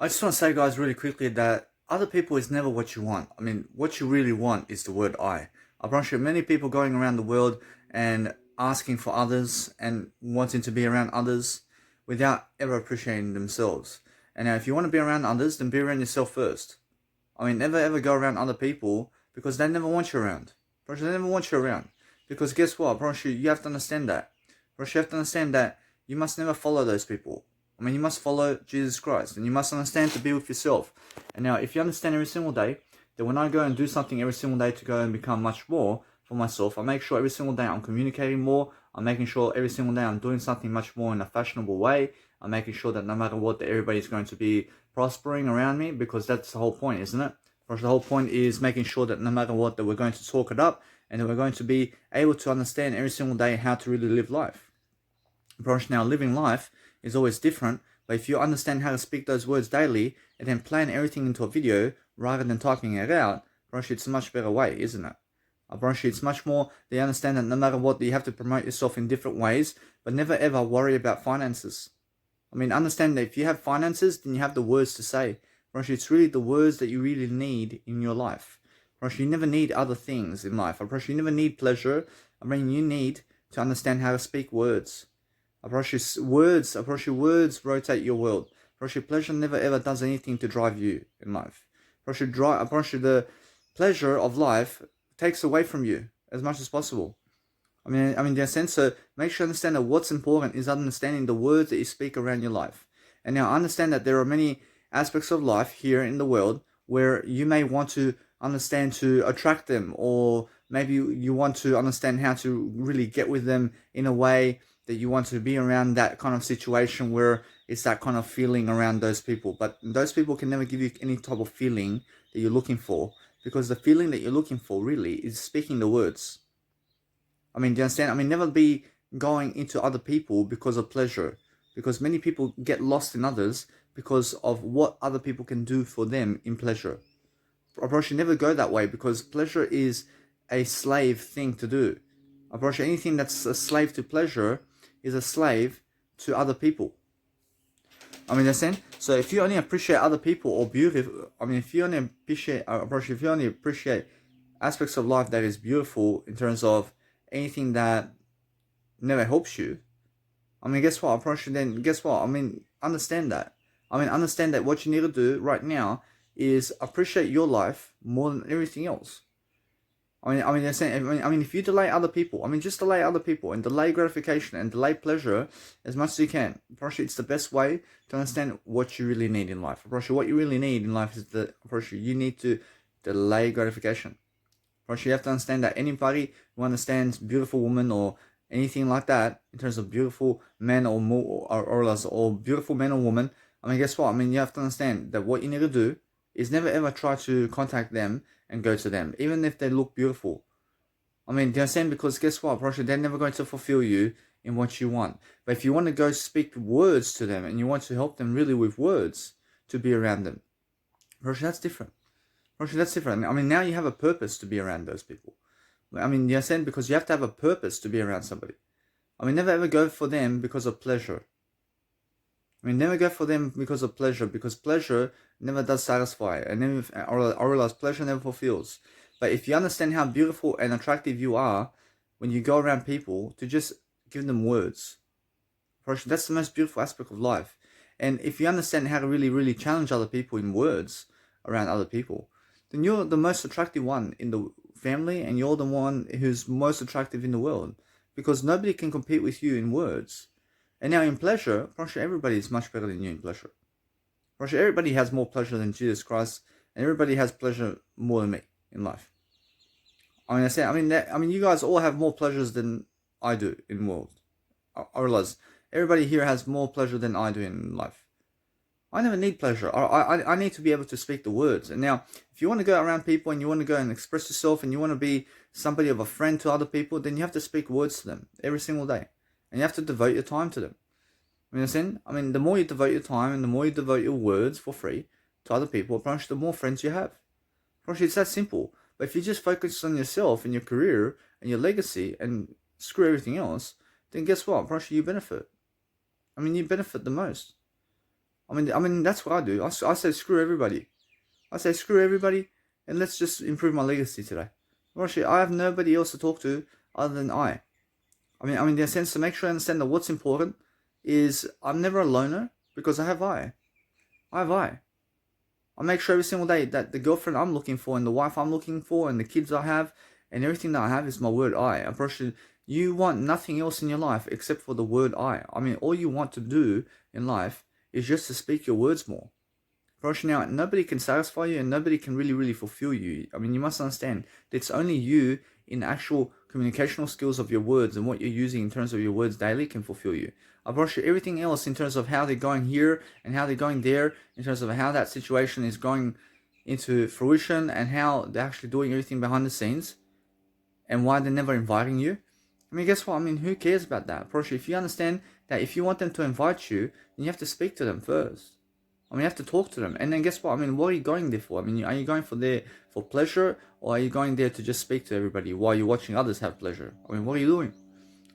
I just want to say, guys, really quickly that other people is never what you want. I mean, what you really want is the word I. I promise you, many people going around the world and asking for others and wanting to be around others without ever appreciating themselves. And now, if you want to be around others, then be around yourself first. I mean, never ever go around other people because they never want you around. Promise you, they never want you around. Because guess what? I promise you, you have to understand that. I promise you have to understand that you must never follow those people. I mean, you must follow Jesus Christ, and you must understand to be with yourself. And now, if you understand every single day, then when I go and do something every single day to go and become much more for myself, I make sure every single day I'm communicating more. I'm making sure every single day I'm doing something much more in a fashionable way. I'm making sure that no matter what, that everybody's going to be prospering around me, because that's the whole point, isn't it? Because the whole point is making sure that no matter what, that we're going to talk it up, and that we're going to be able to understand every single day how to really live life. Because now living life is always different, but if you understand how to speak those words daily and then plan everything into a video rather than typing it out, it's a much better way, isn't it? It's much more, they understand that no matter what, you have to promote yourself in different ways, but never ever worry about finances. I mean, understand that if you have finances, then you have the words to say. It's really the words that you really need in your life. You never need other things in life. You never need pleasure. I mean, you need to understand how to speak words. Words rotate your world. Pleasure never ever does anything to drive you in life. The pleasure of life takes away from you as much as possible. I mean, in a sense, so make sure you understand that what's important is understanding the words that you speak around your life. And now understand that there are many aspects of life here in the world where you may want to understand to attract them, or maybe you want to understand how to really get with them in a way that you want to be around that kind of situation where it's that kind of feeling around those people. But those people can never give you any type of feeling that you're looking for, because the feeling that you're looking for really is speaking the words. I mean, do you understand? I mean, never be going into other people because of pleasure, because many people get lost in others because of what other people can do for them in pleasure. I should never go that way, because pleasure is a slave thing to do. Anything that's a slave to pleasure is a slave to other people. I mean, understand? So if you only appreciate other people or beautiful, I mean, if you only appreciate aspects of life that is beautiful in terms of anything that never helps you, I mean, guess what? I mean, understand that. I mean, understand that what you need to do right now is appreciate your life more than everything else. They're saying, if you delay other people, just delay other people and delay gratification and delay pleasure as much as you can. It's the best way to understand what you really need in life. What you really need in life is you need to delay gratification. You have to understand that anybody who understands beautiful woman or anything like that, in terms of beautiful men or beautiful men or women, guess what? You have to understand that what you need to do is never ever try to contact them and go to them, even if they look beautiful. Do you understand? Because guess what? They're never going to fulfill you in what you want. But if you want to go speak words to them and you want to help them really with words to be around them, that's different. That's different. Now you have a purpose to be around those people. You understand? Because you have to have a purpose to be around somebody. Never ever go for them because of pleasure. Never go for them because of pleasure, because pleasure never does satisfy, and I realize pleasure never fulfills. But if you understand how beautiful and attractive you are when you go around people, to just give them words, that's the most beautiful aspect of life. And if you understand how to really, really challenge other people in words around other people, then you're the most attractive one in the family, and you're the one who's most attractive in the world, because nobody can compete with you in words. And now in pleasure, everybody is much better than you in pleasure. Everybody has more pleasure than Jesus Christ, and everybody has pleasure more than me in life. You guys all have more pleasures than I do in the world. I realize everybody here has more pleasure than I do in life. I never need pleasure. I need to be able to speak the words. And now, if you want to go around people and you want to go and express yourself and you want to be somebody of a friend to other people, then you have to speak words to them every single day. And you have to devote your time to them. The more you devote your time and the more you devote your words for free to other people, the more friends you have. It's that simple. But if you just focus on yourself and your career and your legacy and screw everything else, then guess what? You benefit. You benefit the most. I mean that's what I do. I say screw everybody. I say screw everybody, and let's just improve my legacy today. Actually, I have nobody else to talk to other than I. I mean, in a sense, to make sure I understand that what's important is I'm never a loner because I have I. I have I. I make sure every single day that the girlfriend I'm looking for and the wife I'm looking for and the kids I have and everything that I have is my word I. Approach you want nothing else in your life except for the word I. I mean, all you want to do in life is just to speak your words more. Approach now, nobody can satisfy you and nobody can really fulfill you. I mean, you must understand that it's only you in actual communicational skills of your words and what you're using in terms of your words daily can fulfill you. I brought you everything else in terms of how they're going here and how they're going there, in terms of how that situation is going into fruition and how they're actually doing everything behind the scenes and why they're never inviting you. I mean, guess what? I mean, who cares about that? Approach, if you understand that if you want them to invite you, then you have to speak to them first. I mean, you have to talk to them. And then guess what? I mean, what are you going there for? I mean, are you going for pleasure or are you going there to just speak to everybody while you're watching others have pleasure? I mean, what are you doing?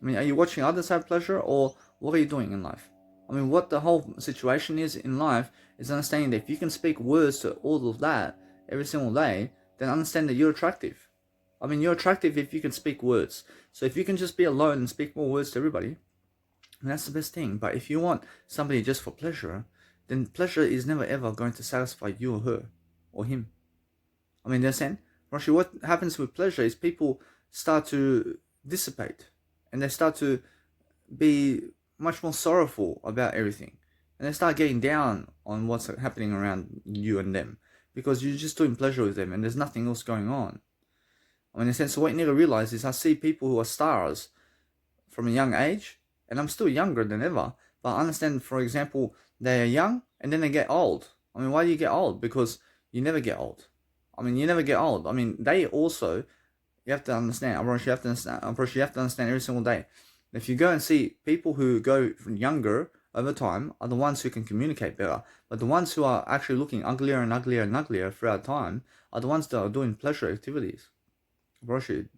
I mean, are you watching others have pleasure or what are you doing in life? I mean, what the whole situation is in life is understanding that if you can speak words to all of that every single day, then understand that you're attractive. I mean, you're attractive if you can speak words. So if you can just be alone and speak more words to everybody, that's the best thing. But if you want somebody just for pleasure, then pleasure is never ever going to satisfy you or her or him. I mean, understand? Actually, what happens with pleasure is people start to dissipate and they start to be much more sorrowful about everything. And they start getting down on what's happening around you and them because you're just doing pleasure with them and there's nothing else going on. I mean, in a sense, what you need to realize is I see people who are stars from a young age, and I'm still younger than ever, but I understand, for example, they are young and then they get old. I mean, why do you get old? Because you never get old. I mean, you never get old. I mean, they also, you have to understand, you have to understand every single day. If you go and see people who go from younger over time are the ones who can communicate better. But the ones who are actually looking uglier and uglier and uglier throughout time are the ones that are doing pleasure activities.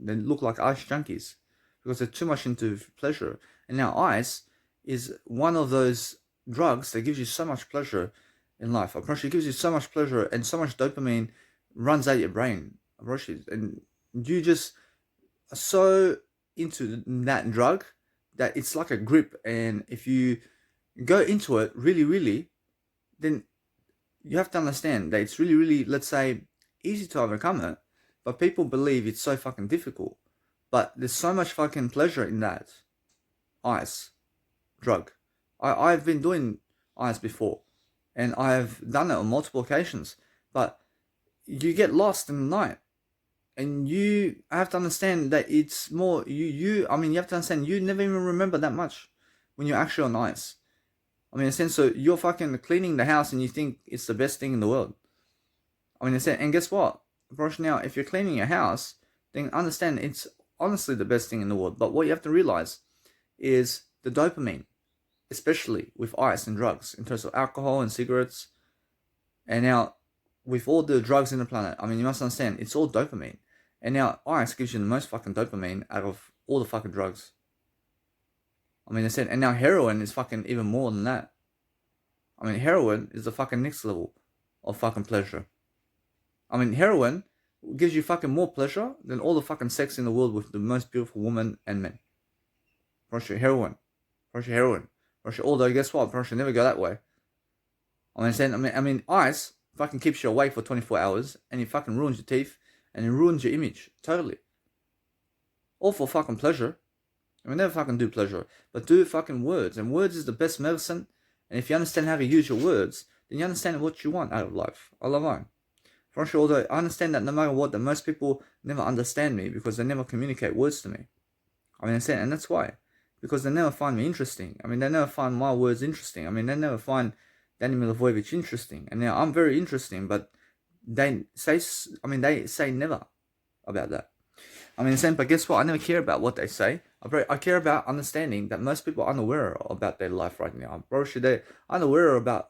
They look like ice junkies because they're too much into pleasure. And now ice is one of those drugs that gives you so much pleasure in life. It gives you so much pleasure and so much dopamine runs out your brain. And you just are so into that drug that it's like a grip. And if you go into it really, then you have to understand that it's really, let's say, easy to overcome it. But people believe it's so fucking difficult. But there's so much fucking pleasure in that ice drug. I've been doing ice before. And I've done it on multiple occasions. But you get lost in the night. And you have to understand that it's more, you have to understand you never even remember that much when you're actually on ice. I mean, in a sense, so you're fucking cleaning the house and you think it's the best thing in the world. I mean, in a sense, and guess what? Now, if you're cleaning your house, then understand it's honestly the best thing in the world. But what you have to realize is the dopamine, especially with ice and drugs, in terms of alcohol and cigarettes, and now with all the drugs in the planet, I mean, you must understand, it's all dopamine. And now ice gives you the most fucking dopamine out of all the fucking drugs. I mean, and now heroin is fucking even more than that. I mean, heroin is the fucking next level of fucking pleasure. I mean, heroin gives you fucking more pleasure than all the fucking sex in the world with the most beautiful women and men. Heroin. Although, guess what? Never go that way. I mean, ice fucking keeps you awake for 24 hours and it fucking ruins your teeth and it ruins your image. Totally. All for fucking pleasure. I mean, never fucking do pleasure, but do fucking words. And words is the best medicine. And if you understand how to use your words, then you understand what you want out of life. I love mine. Although I understand that no matter what, that most people never understand me because they never communicate words to me. I mean, and that's why. Because they never find me interesting. I mean, they never find my words interesting. I mean, they never find Danny Milivojevic interesting. And now I'm very interesting, but they say never about that. I mean, but guess what? I never care about what they say. I care about understanding that most people are unaware about their life right now. They're unaware about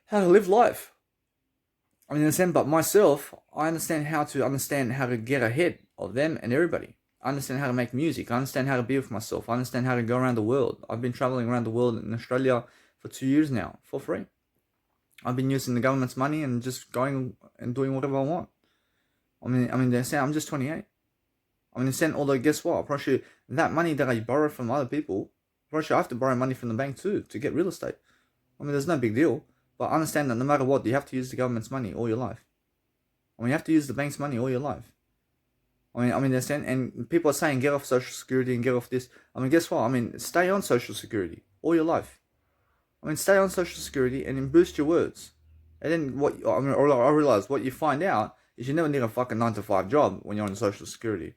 how to live life. I mean, but myself, I understand how to get ahead of them and everybody. I understand how to make music. I understand how to be with myself. I understand how to go around the world. I've been traveling around the world in Australia for 2 years now, for free. I've been using the government's money and just going and doing whatever I want. I mean, they say I'm just 28. I mean, they said, although guess what? Probably that money that I borrow from other people, probably I have to borrow money from the bank too to get real estate. I mean, there's no big deal. But understand that no matter what, you have to use the government's money all your life. I mean, you have to use the bank's money all your life. I mean, they're saying, and people are saying get off Social Security and get off this. I mean, guess what? I mean, stay on Social Security all your life. I mean, stay on Social Security and then boost your words. And then what? I mean, I realize what you find out is you never need a fucking 9 to 5 job when you're on Social Security.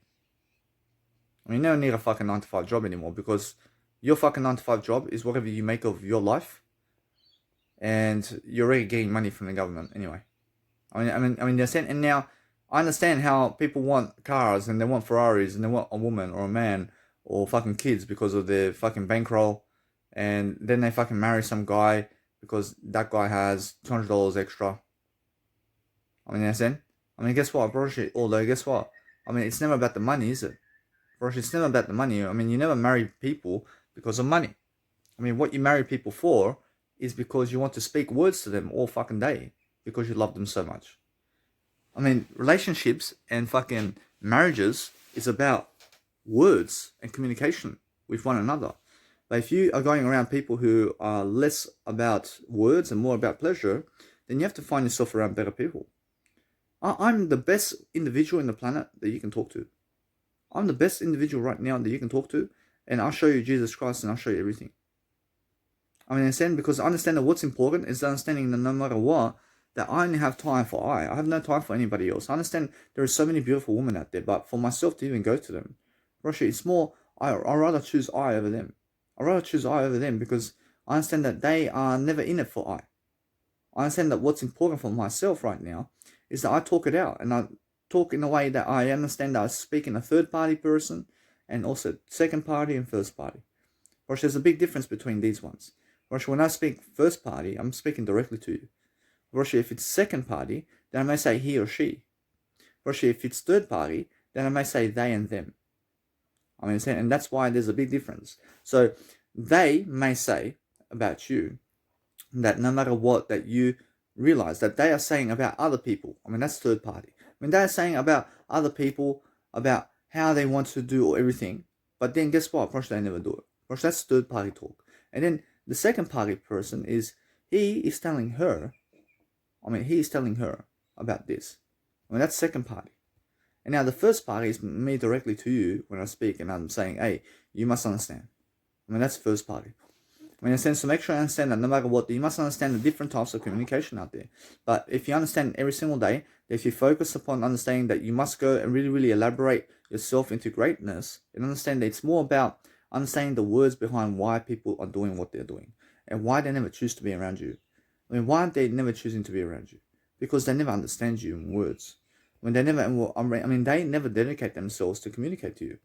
I mean, you never need a fucking 9 to 5 job anymore because your fucking 9 to 5 job is whatever you make of your life, and you're already getting money from the government anyway. I mean, they're saying, and now I understand how people want cars and they want Ferraris and they want a woman or a man or fucking kids because of their fucking bankroll, and then they fucking marry some guy because that guy has $200 extra. I mean, they're saying, I mean, guess what, bro? Although, guess what? I mean, it's never about the money, is it? Bro, it's never about the money. I mean, you never marry people because of money. I mean, what you marry people for is because you want to speak words to them all fucking day because you love them so much. I mean, relationships and fucking marriages is about words and communication with one another. But if you are going around people who are less about words and more about pleasure, then you have to find yourself around better people. I'm the best individual in the planet that you can talk to. I'm the best individual right now that you can talk to, and I'll show you Jesus Christ and I'll show you everything. I mean, understand, because I understand that what's important is understanding that no matter what, that I only have time for I have no time for anybody else. I understand there are so many beautiful women out there, but for myself to even go to them, Russia, it's more, I'd rather choose I over them. I'd rather choose I over them because I understand that they are never in it for I. I understand that what's important for myself right now is that I talk it out and I talk in a way that I understand that I speak in a third party person and also second party and first party. Russia, there's a big difference between these ones. Russia, when I speak first party, I'm speaking directly to you. Russia, if it's second party, then I may say he or she. Russia, if it's third party, then I may say they and them. I mean, and that's why there's a big difference. So they may say about you that no matter what, that you realize that they are saying about other people. I mean, that's third party. I mean, they're saying about other people, about how they want to do everything. But then guess what? Probably they never do it. Probably that's third party talk. And then the second party person is, he is telling her, he is telling her about this. I mean, that's second party. And now the first party is me directly to you when I speak and I'm saying, hey, you must understand. I mean, that's first party. I mean, in a sense, to make sure I understand that no matter what, you must understand the different types of communication out there. But if you understand every single day, if you focus upon understanding that you must go and really, really elaborate yourself into greatness, and understand that it's more about understanding the words behind why people are doing what they're doing and why they never choose to be around you. I mean, why aren't they never choosing to be around you? Because they never understand you in words. When they never, they never dedicate themselves to communicate to you.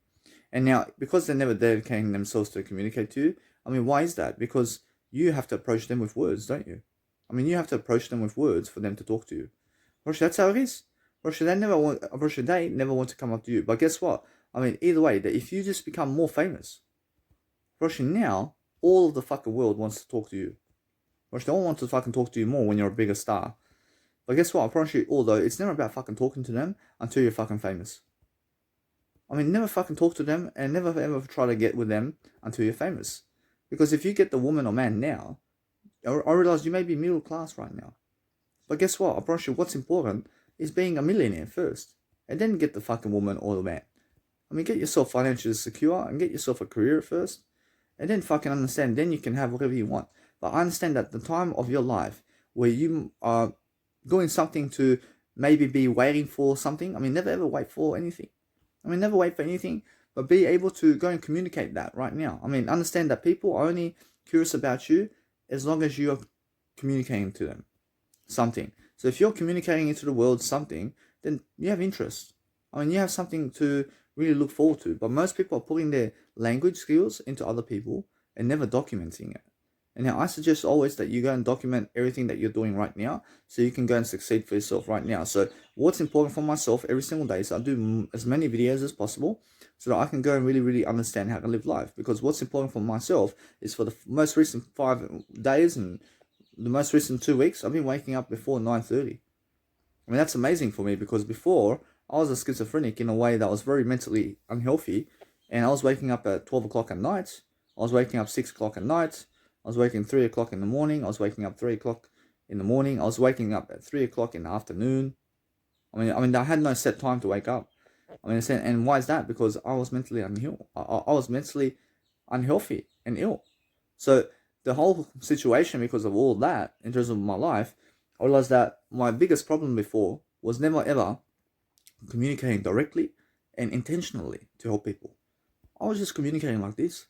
And now, because they're never dedicating themselves to communicate to you, I mean, why is that? Because you have to approach them with words, don't you? I mean, you have to approach them with words for them to talk to you. Russia, that's how it is. Russia, they never want to come up to you. But guess what? I mean, either way, that if you just become more famous, Russia, now all of the fucking world wants to talk to you. Russia, they all want to fucking talk to you more when you're a bigger star. But guess what? I promise you, although it's never about fucking talking to them until you're fucking famous. I mean, never fucking talk to them and never ever try to get with them until you're famous. Because if you get the woman or man now, I realize you may be middle class right now. But guess what? I promise you, what's important is being a millionaire first. And then get the fucking woman or the man. I mean, get yourself financially secure and get yourself a career first. And then fucking understand, then you can have whatever you want. But I understand that the time of your life where you are doing something to maybe be waiting for something. I mean, never ever wait for anything. I mean, never wait for anything, but be able to go and communicate that right now. I mean, understand that people are only curious about you as long as you are communicating to them something. So if you're communicating into the world something, then you have interest. I mean, you have something to really look forward to. But most people are putting their language skills into other people and never documenting it. And now I suggest always that you go and document everything that you're doing right now so you can go and succeed for yourself right now. So what's important for myself every single day is I do as many videos as possible so that I can go and really, really understand how to live life. Because what's important for myself is for the most recent 5 days and the most recent 2 weeks, I've been waking up before 9:30. I mean, that's amazing for me because before I was a schizophrenic in a way that was very mentally unhealthy, and I was waking up at 12 o'clock at night. I was waking up 6 o'clock at night. I was waking 3 o'clock in the morning. I was waking up 3 o'clock in the morning. I was waking up at 3 o'clock in the afternoon. I had no set time to wake up. And why is that? Because I was mentally I was mentally unhealthy and ill. So the whole situation, because of all that, in terms of my life, I realized that my biggest problem before was never ever communicating directly and intentionally to help people. I was just communicating like this,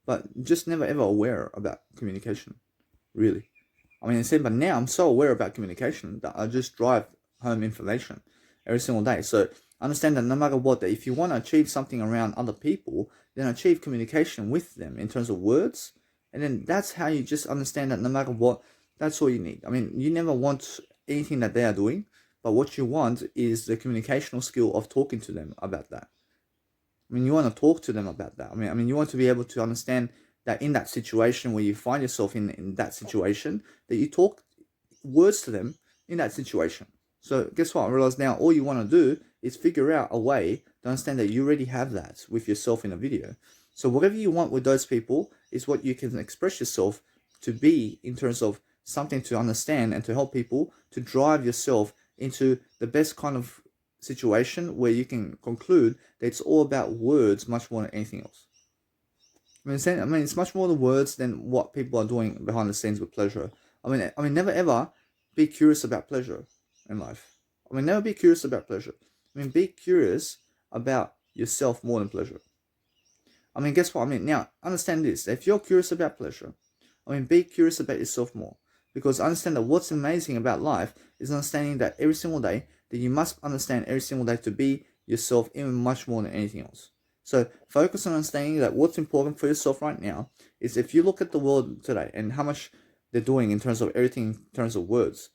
but just never ever aware about communication, really. But now I'm so aware about communication that I just drive home information every single day. So understand that no matter what, that if you want to achieve something around other people, then achieve communication with them in terms of words. And then that's how you just understand that no matter what, that's all you need. You never want anything that they are doing, but what you want is the communicational skill of talking to them about that. You want to talk to them about that. You want to be able to understand that in that situation where you find yourself in that situation, that you talk words to them in that situation. So guess what? I realize now all you want to do is figure out a way to understand that you already have that with yourself in a video. So whatever you want with those people is what you can express yourself to be in terms of something to understand and to help people to drive yourself into the best kind of situation where you can conclude that it's all about words much more than anything else. It's much more the words than what people are doing behind the scenes with pleasure. Never ever be curious about pleasure in life. Never be curious about pleasure. Be curious about yourself more than pleasure. Guess what? Now, understand this. If you're curious about pleasure, be curious about yourself more. Because understand that what's amazing about life is understanding that every single day, that you must understand every single day to be yourself even much more than anything else. So focus on understanding that what's important for yourself right now is if you look at the world today and how much they're doing in terms of everything, in terms of words.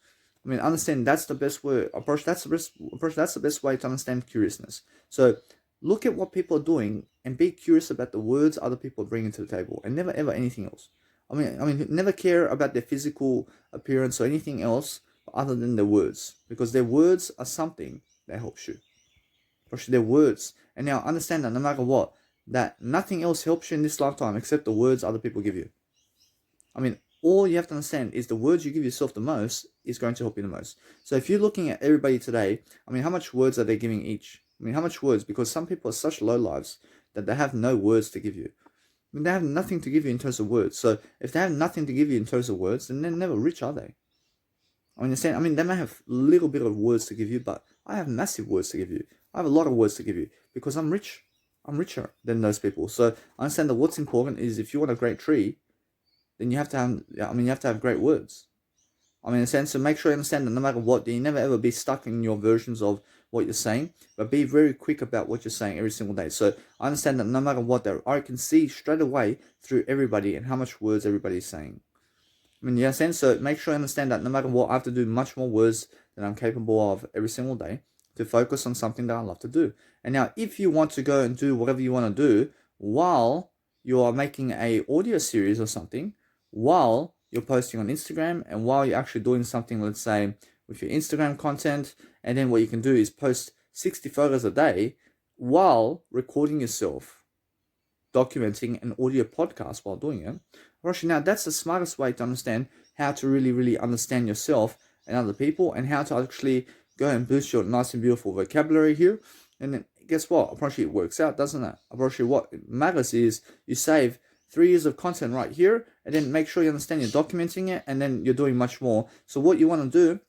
Understand that's the best way approach. That's the best way to understand curiousness. So look at what people are doing and be curious about the words other people are bringing to the table, and never ever anything else. Never care about their physical appearance or anything else other than their words, because their words are something that helps you. Their words. And now understand that no matter what, that nothing else helps you in this lifetime except the words other people give you. All you have to understand is the words you give yourself the most is going to help you the most. So if you're looking at everybody today, how much words are they giving each? How much words? Because some people are such low lives that they have no words to give you. They have nothing to give you in terms of words. So if they have nothing to give you in terms of words, then they're never rich, are they? They may have a little bit of words to give you, but I have massive words to give you. I have a lot of words to give you because I'm rich. I'm richer than those people. So I understand that what's important is if you want a great tree, then you have to have great words. So make sure you understand that no matter what, you never ever be stuck in your versions of what you're saying, but be very quick about what you're saying every single day. So I understand that no matter what, I can see straight away through everybody and how much words everybody's saying. You understand? So make sure you understand that no matter what, I have to do much more words than I'm capable of every single day to focus on something that I love to do. And now, if you want to go and do whatever you want to do while you are making a audio series or something, while you're posting on Instagram, and while you're actually doing something, let's say, with your Instagram content, and then what you can do is post 60 photos a day while recording yourself, documenting an audio podcast while doing it. Actually, now that's the smartest way to understand how to really, really understand yourself and other people, and how to actually go and boost your nice and beautiful vocabulary here. And then guess what? Apparently it works out, doesn't it? Apparently what matters is you save 3 years of content right here, and then make sure you understand you're documenting it, and then you're doing much more. So what you want to do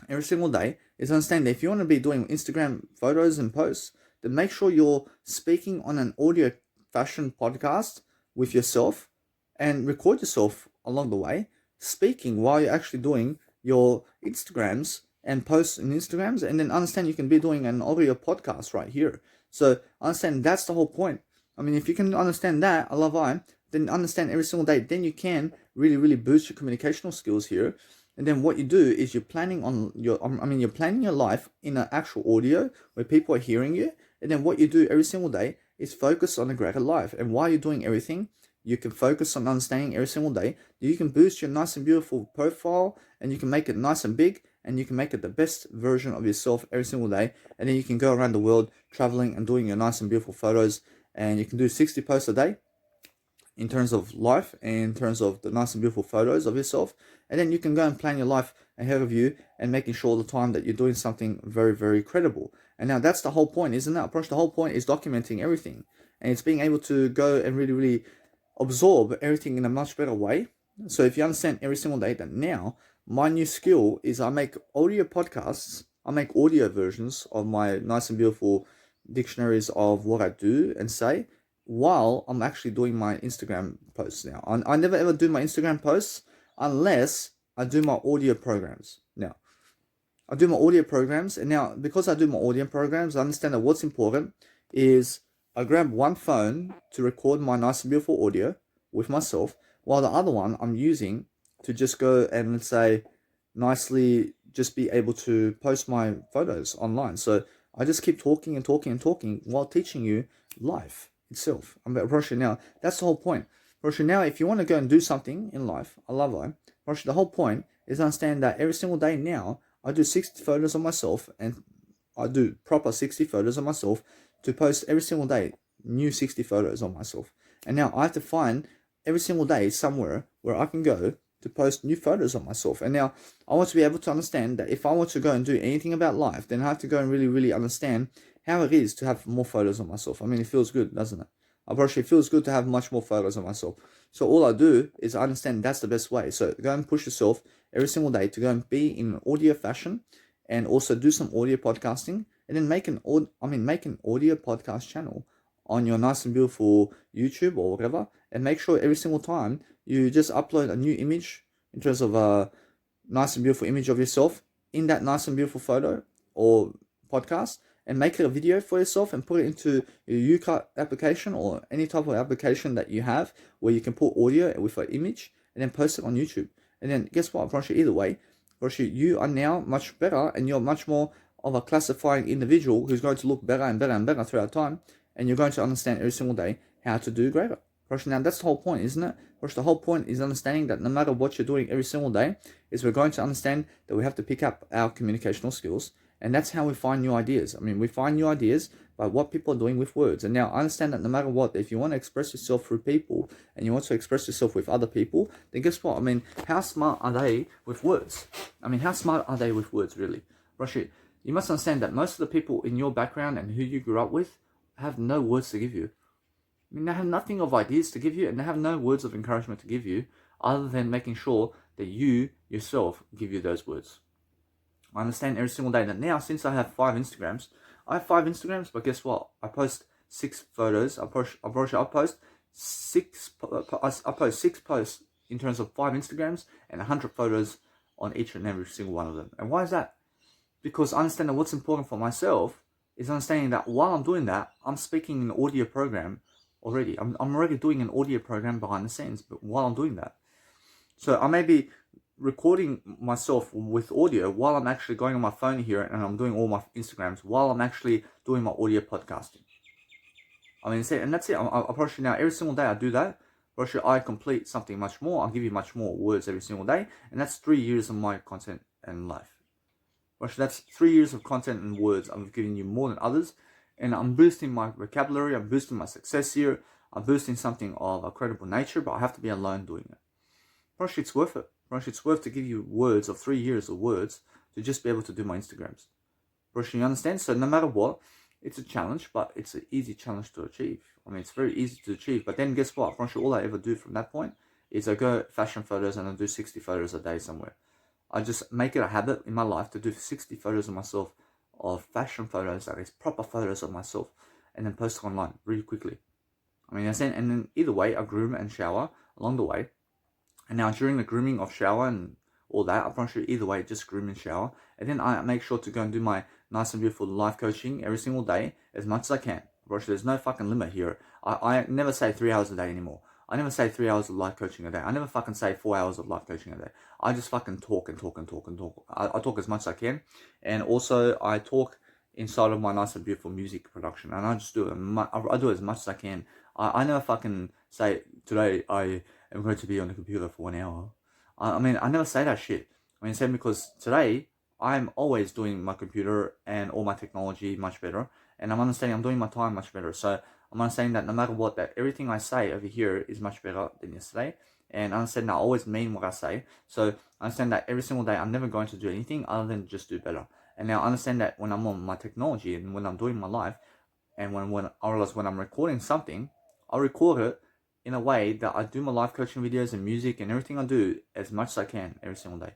every single day is understand that if you want to be doing Instagram photos and posts, then make sure you're speaking on an audio fashion podcast with yourself and record yourself along the way, speaking while you're actually doing your Instagrams and posts in Instagrams, and then understand you can be doing an audio podcast right here. So understand that's the whole point. If you can understand that, then understand every single day, then you can really, really boost your communicational skills here. And then what you do is you're planning your life in an actual audio where people are hearing you. And then what you do every single day is focus on a greater life. And while you're doing everything, you can focus on understanding every single day, you can boost your nice and beautiful profile, and you can make it nice and big, and you can make it the best version of yourself every single day. And then you can go around the world traveling and doing your nice and beautiful photos, and you can do 60 posts a day in terms of life and in terms of the nice and beautiful photos of yourself. And then you can go and plan your life ahead of you and making sure all the time that you're doing something very, very credible. And now that's the whole point, isn't it? Approach, the whole point is documenting everything, and it's being able to go and really, really absorb everything in a much better way. So if you understand every single day that now my new skill is I make audio podcasts, I make audio versions of my nice and beautiful dictionaries of what I do and say, while I'm actually doing my Instagram posts now. I never ever do my Instagram posts unless I do my audio programs. Now, I do my audio programs, and now because I do my audio programs, I understand that what's important is I grab one phone to record my nice and beautiful audio with myself, while the other one I'm using to just go and, let's say, nicely just be able to post my photos online. So I just keep talking and talking and talking while teaching you life itself. I'm about Roshi now. That's the whole point. Roshi, now if you want to go and do something in life, I love life. Roshi, the whole point is understand that every single day now I do 60 photos of myself, and I do proper 60 photos of myself to post every single day, new 60 photos of myself. And now I have to find every single day somewhere where I can go to post new photos of myself. And now I want to be able to understand that if I want to go and do anything about life, then I have to go and really, really understand how it is to have more photos of myself. I mean, it feels good, doesn't it? It feels good to have much more photos of myself. So all I do is I understand that's the best way. So go and push yourself every single day to go and be in an audio fashion, and also do some audio podcasting, and then make an audio podcast channel on your nice and beautiful YouTube or whatever, and make sure every single time you just upload a new image in terms of a nice and beautiful image of yourself in that nice and beautiful photo or podcast, and make it a video for yourself and put it into your UCut application or any type of application that you have where you can put audio with an image, and then post it on YouTube. And then guess what, Broshy, either way, Broshy, you are now much better, and you're much more of a classifying individual who's going to look better and better and better throughout time, and you're going to understand every single day how to do greater. Broshy, now that's the whole point, isn't it? Broshy, the whole point is understanding that no matter what you're doing every single day, is we're going to understand that we have to pick up our communicational skills. And that's how we find new ideas. I mean, we find new ideas by what people are doing with words. And now I understand that no matter what, if you want to express yourself through people and you want to express yourself with other people, then guess what? I mean, how smart are they with words? I mean, how smart are they with words, really? Rashid, you must understand that most of the people in your background and who you grew up with have no words to give you. I mean, they have nothing of ideas to give you, and they have no words of encouragement to give you, other than making sure that you yourself give you those words. I understand every single day that now, since I have 5 Instagrams, but guess what? I post 6 photos. I post 6 posts in terms of 5 Instagrams and 100 photos on each and every single one of them. And why is that? Because I understand that what's important for myself is understanding that while I'm doing that, I'm speaking in an audio program already. I'm already doing an audio program behind the scenes, but while I'm doing that. So I may be recording myself with audio while I'm actually going on my phone here, and I'm doing all my Instagrams while I'm actually doing my audio podcasting. I mean, and that's it. I approach you now every single day. I do that. Approach you, I complete something much more. I'll give you much more words every single day, and that's 3 years of my content and life. Approach, that's 3 years of content and words. I'm giving you more than others, and I'm boosting my vocabulary. I'm boosting my success here. I'm boosting something of a credible nature, but I have to be alone doing it. Approach, it's worth it. It's worth to give you words of 3 years of words to just be able to do my Instagrams. Brush, you understand? So no matter what, it's a challenge, but it's an easy challenge to achieve. I mean, it's very easy to achieve. But then guess what? Brush, all I ever do from that point is I go fashion photos and I do 60 photos a day somewhere. I just make it a habit in my life to do 60 photos of myself, of fashion photos, that is proper photos of myself, and then post it online really quickly. I mean, and then either way, I groom and shower along the way. And now during the grooming of shower and all that, I promise you either way, just groom and shower. And then I make sure to go and do my nice and beautiful life coaching every single day as much as I can. Promise you, there's no fucking limit here. I never say 3 hours a day anymore. I never say 3 hours of life coaching a day. I never fucking say 4 hours of life coaching a day. I just fucking talk and talk and talk and talk. I talk as much as I can. And also I talk inside of my nice and beautiful music production. And I just do it. I do it as much as I can. I never fucking say today I am going to be on the computer for 1 hour. I mean, I never say that shit. I mean, same because today I'm always doing my computer and all my technology much better, and I'm understanding I'm doing my time much better. So I'm understanding that no matter what, that everything I say over here is much better than yesterday, and I understand that I always mean what I say. So I understand that every single day I'm never going to do anything other than just do better. And now I understand that when I'm on my technology and when I'm doing my life, and when I realize when I'm recording something, I'll record it in a way that I do my life coaching videos and music and everything I do as much as I can every single day.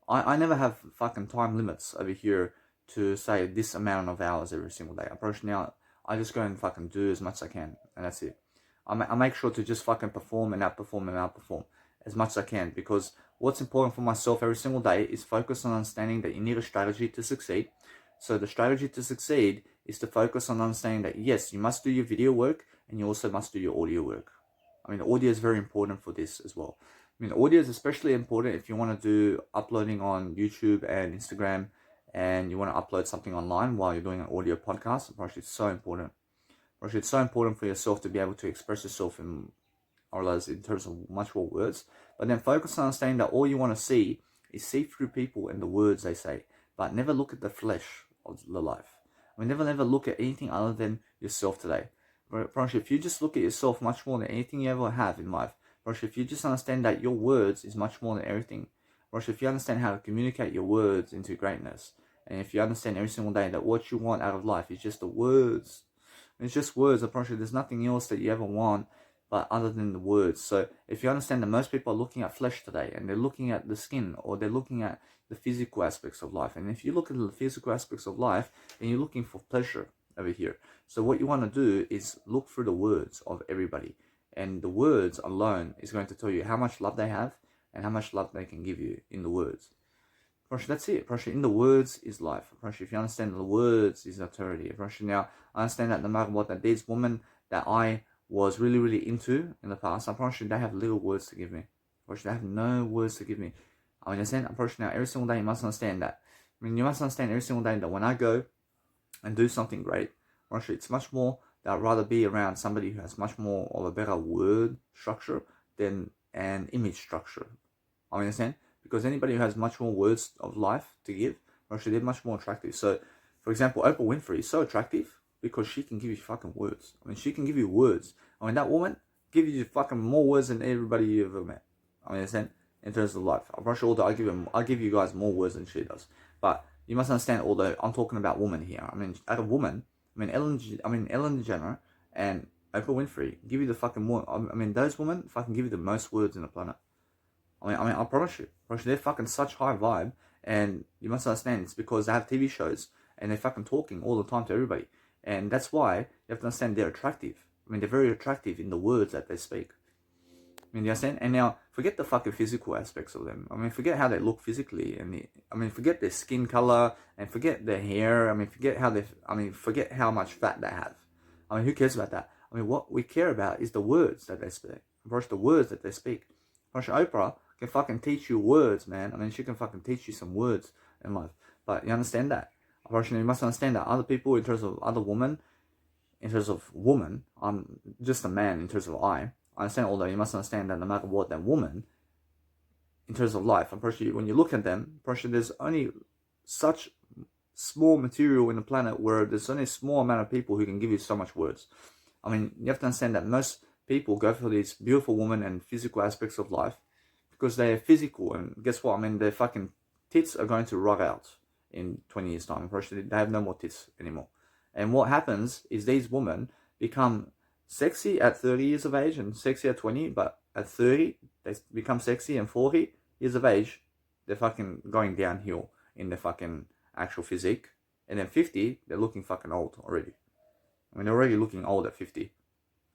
I never have fucking time limits over here to say this amount of hours every single day. Approach now, I just go and fucking do as much as I can, and that's it. I make sure to just fucking perform and outperform and outperform as much as I can, because what's important for myself every single day is focus on understanding that you need a strategy to succeed. So the strategy to succeed is to focus on understanding that yes, you must do your video work and you also must do your audio work. I mean, audio is very important for this as well. I mean, audio is especially important if you want to do uploading on YouTube and Instagram, and you want to upload something online while you're doing an audio podcast. Apparently, it's so important. Apparently, it's so important for yourself to be able to express yourself in terms of much more words. But then focus on understanding that all you want to see is see through people and the words they say, but never look at the flesh of the life. I mean, never look at anything other than yourself today. Apparently, if you just look at yourself much more than anything you ever have in life, if you just understand that your words is much more than everything, if you understand how to communicate your words into greatness, and if you understand every single day that what you want out of life is just the words, it's just words. There's nothing else that you ever want but other than the words. So if you understand that most people are looking at flesh today, and they're looking at the skin, or they're looking at the physical aspects of life, and if you look at the physical aspects of life, then you're looking for pleasure over here. So what you want to do is look through the words of everybody. And the words alone is going to tell you how much love they have and how much love they can give you in the words. That's it. In the words is life. If you understand the words is eternity. Now, I understand that no matter what, that these women that I was really, really into in the past, they have little words to give me. They have no words to give me. I understand. Now, every single day you must understand that. You must understand every single day that when I go and do something great, it's much more that I'd rather be around somebody who has much more of a better word structure than an image structure. I understand? Because anybody who has much more words of life to give, they're much more attractive. So, for example, Oprah Winfrey is so attractive because she can give you fucking words. She can give you words. That woman gives you fucking more words than everybody you ever met. Understand? In terms of life. I'm pretty sure that I give you guys more words than she does. But you must understand, although I'm talking about women here. At a woman, Ellen DeGeneres and Oprah Winfrey give you the fucking more. Those women fucking give you the most words in the planet. I promise you, they're fucking such high vibe, and you must understand it's because they have TV shows and they're fucking talking all the time to everybody, and that's why you have to understand they're attractive. They're very attractive in the words that they speak. You understand? And now, forget the fucking physical aspects of them. Forget how they look physically, and forget their skin color, and forget their hair. Forget how forget how much fat they have. Who cares about that? What we care about is the words that they speak. The words that they speak. Oprah can fucking teach you words, man. She can fucking teach you some words in life. But you understand that? You must understand that other people, in terms of other women, in terms of woman, I'm just a man in terms of I understand, although you must understand that no matter what, that woman, in terms of life, when you look at them, there's only such small material in the planet where there's only a small amount of people who can give you so much words. You have to understand that most people go for these beautiful women and physical aspects of life because they are physical, and guess what? Their fucking tits are going to rot out in 20 years time. They have no more tits anymore. And what happens is these women become sexy at 30 years of age and sexy at 20, but at 30 they become sexy, and 40 years of age they're fucking going downhill in their fucking actual physique, and then 50 they're looking fucking old already. They're already looking old at 50.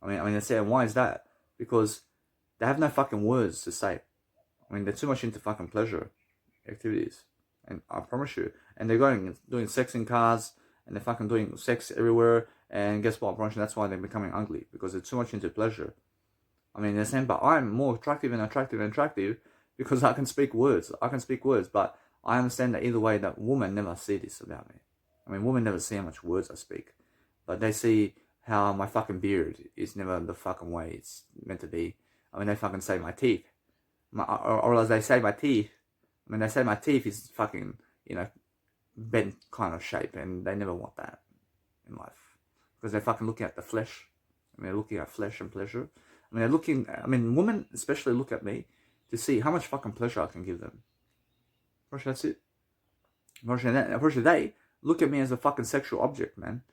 They say, why is that? Because they have no fucking words to say. They're too much into fucking pleasure activities. And I promise you. And they're going and doing sex in cars, and they're fucking doing sex everywhere. And guess what? I promise you, that's why they're becoming ugly. Because they're too much into pleasure. They're saying, but I'm more attractive because I can speak words. But I understand that either way, that women never see this about me. Women never see how much words I speak. But they see how my fucking beard is never the fucking way it's meant to be. I mean, they fucking say my teeth. Or as they say my teeth. I mean, they say my teeth is fucking, bent kind of shape, and they never want that in life. Because they're fucking looking at the flesh. I mean, they're looking at flesh and pleasure. Women especially look at me to see how much fucking pleasure I can give them. That's it. Unfortunately, they look at me as a fucking sexual object, man.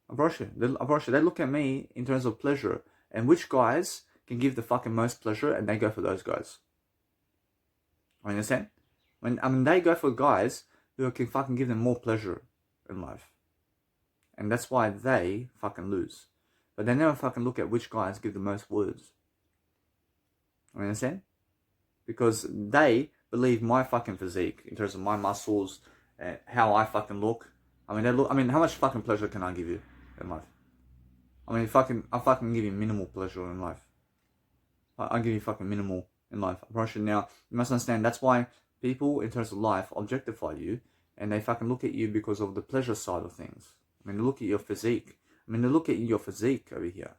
Unfortunately, they look at me in terms of pleasure, and which guys can give the fucking most pleasure, and they go for those guys. You understand? They go for guys who can fucking give them more pleasure in life. And that's why they fucking lose. But they never fucking look at which guys give the most words. You understand? Because they believe my fucking physique, in terms of my muscles, how I fucking look. How much fucking pleasure can I give you in life? I fucking give you minimal pleasure in life. I give you fucking minimal in life. Now, you must understand, that's why people, in terms of life, objectify you, and they fucking look at you because of the pleasure side of things. They look at your physique. They look at your physique over here.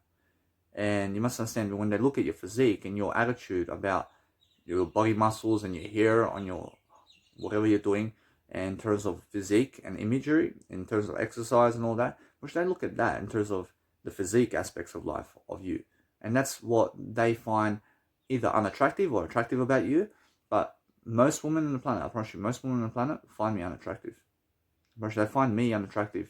And you must understand, when they look at your physique and your attitude about your body muscles and your hair on your whatever you're doing, and in terms of physique and imagery, in terms of exercise and all that, which they look at that in terms of the physique aspects of life of you. And that's what they find either unattractive or attractive about you. But most women on the planet, I promise you, most women on the planet find me unattractive. They find me unattractive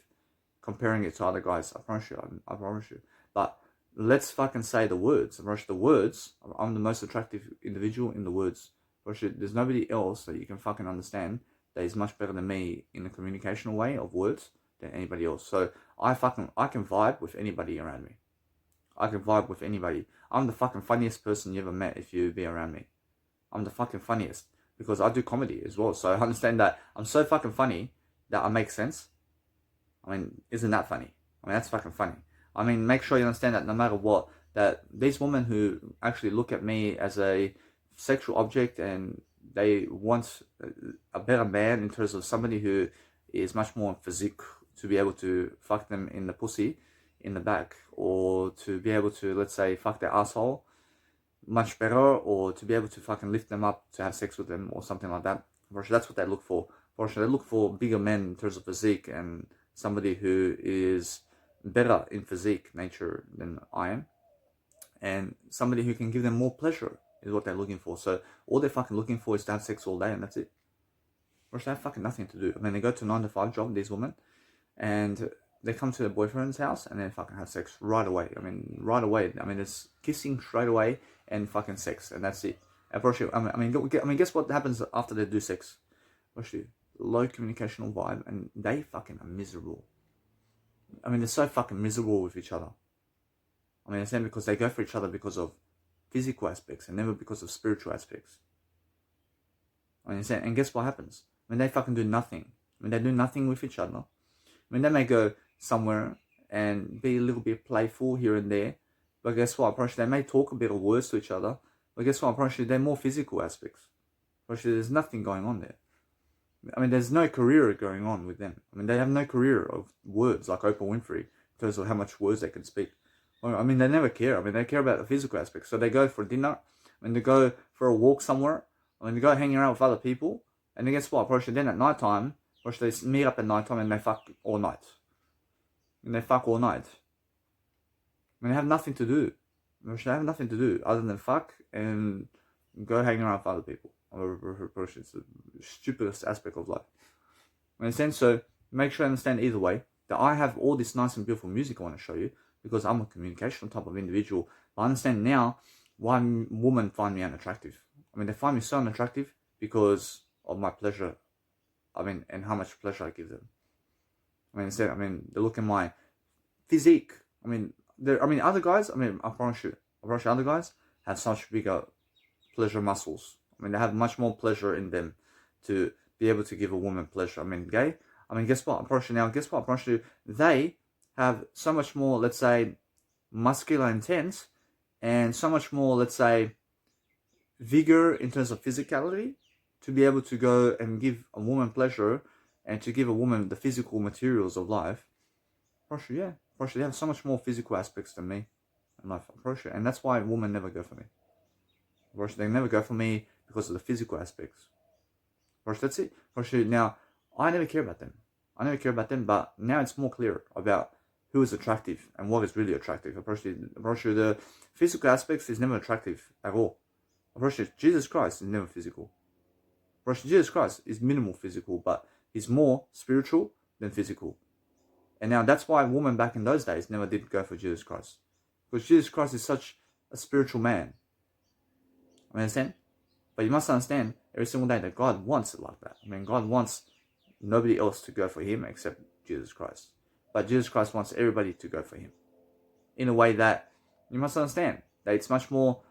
comparing it to other guys. I promise you. But let's fucking say the words. The words, I'm the most attractive individual in the words. There's nobody else that you can fucking understand that is much better than me in the communicational way of words than anybody else. So I can vibe with anybody around me. I can vibe with anybody. I'm the fucking funniest person you ever met if you be around me. I'm the fucking funniest. Because I do comedy as well. So I understand that I'm so fucking funny that I make sense. Isn't that funny? That's fucking funny. Make sure you understand that no matter what, that these women who actually look at me as a sexual object and they want a better man in terms of somebody who is much more physique to be able to fuck them in the pussy, in the back, or to be able to, let's say, fuck their asshole much better, or to be able to fucking lift them up to have sex with them or something like that. That's what they look for. They look for bigger men in terms of physique and somebody who is better in physique nature than I am, and somebody who can give them more pleasure is what they're looking for. So all they're fucking looking for is to have sex all day, and that's it. They have fucking nothing to do. They go to a 9-to-5 job, these women, and they come to their boyfriend's house and then fucking have sex right away. Right away. There's kissing straight away and fucking sex, and that's it. Guess what happens after they do sex? Low communicational vibe, and they fucking are miserable. They're so fucking miserable with each other. It's then because they go for each other because of physical aspects and never because of spiritual aspects. And guess what happens? They fucking do nothing. They do nothing with each other. They may go somewhere and be a little bit playful here and there, but guess what? They may talk a bit of words to each other, but guess what? They're more physical aspects. There's nothing going on there. There's no career going on with them. They have no career of words like Oprah Winfrey in terms of how much words they can speak. They never care. They care about the physical aspects. So they go for dinner, they go for a walk somewhere, they go hanging around with other people, and then guess what? Then at night time, they meet up at night time and they fuck all night. They have nothing to do. They have nothing to do other than fuck and go hang around with other people. It's the stupidest aspect of life. Understand? So make sure you understand either way that I have all this nice and beautiful music I want to show you because I'm a communicational type of individual. But I understand now why women find me unattractive. They find me so unattractive because of my pleasure. And how much pleasure I give them. Instead, they look at my physique. Other guys. I promise you, other guys have such bigger pleasure muscles. They have much more pleasure in them to be able to give a woman pleasure. Gay. Guess what? Guess what? They have so much more, let's say, muscular intent, and so much more, let's say, vigor in terms of physicality to be able to go and give a woman pleasure and to give a woman the physical materials of life. They have so much more physical aspects than me in life. And that's why women never go for me. They never go for me because of the physical aspects. That's it. Now, I never care about them. But now it's more clear about who is attractive and what is really attractive. The physical aspects is never attractive at all. Jesus Christ is never physical. Jesus Christ is minimal physical, but he's more spiritual than physical. And now that's why women back in those days never did go for Jesus Christ. Because Jesus Christ is such a spiritual man. Understand? But you must understand every single day that God wants it like that. God wants nobody else to go for him except Jesus Christ. But Jesus Christ wants everybody to go for him. In a way that you must understand that it's much more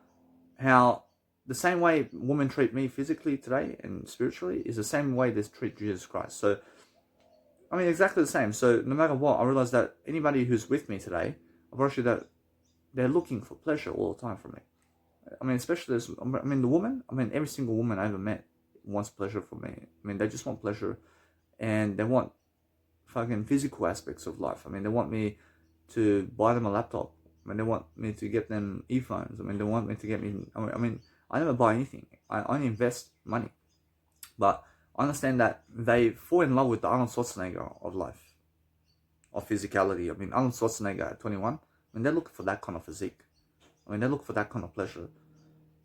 how the same way women treat me physically today and spiritually is the same way they treat Jesus Christ. So, exactly the same. So, no matter what, I realize that anybody who's with me today, I've brought you that they're looking for pleasure all the time from me. Especially the woman, every single woman I ever met wants pleasure from me. They just want pleasure and they want fucking physical aspects of life. They want me to buy them a laptop. They want me to get them earphones. They want me to get me, I never buy anything. I only invest money. But I understand that they fall in love with the Arnold Schwarzenegger of life, of physicality. Arnold Schwarzenegger at 21, they look for that kind of physique. They look for that kind of pleasure.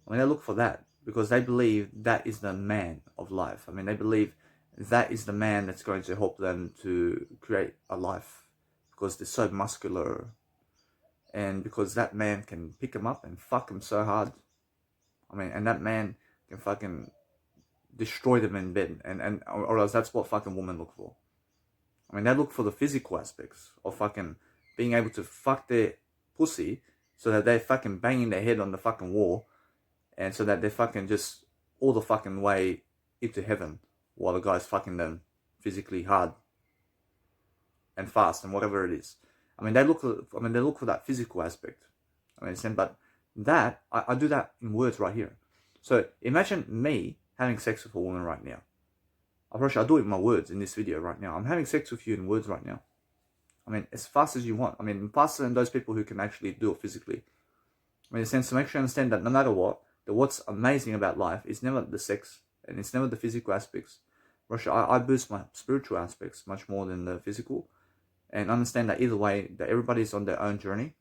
They look for that because they believe that is the man of life. They believe that is the man that's going to help them to create a life because they're so muscular and because that man can pick them up and fuck them so hard. And that man can fucking destroy them in bed. Or else that's what fucking women look for. They look for the physical aspects of fucking being able to fuck their pussy so that they're fucking banging their head on the fucking wall and so that they're fucking just all the fucking way into heaven while the guy's fucking them physically hard and fast and whatever it is. They look for that physical aspect. But that, I do that in words right here. So imagine me having sex with a woman right now. I do it in my words in this video right now. I'm having sex with you in words right now. As fast as you want. Faster than those people who can actually do it physically. In a sense, to make sure you understand that no matter what, what's amazing about life is never the sex and it's never the physical aspects. I boost my spiritual aspects much more than the physical. And understand that either way, that everybody's on their own journey.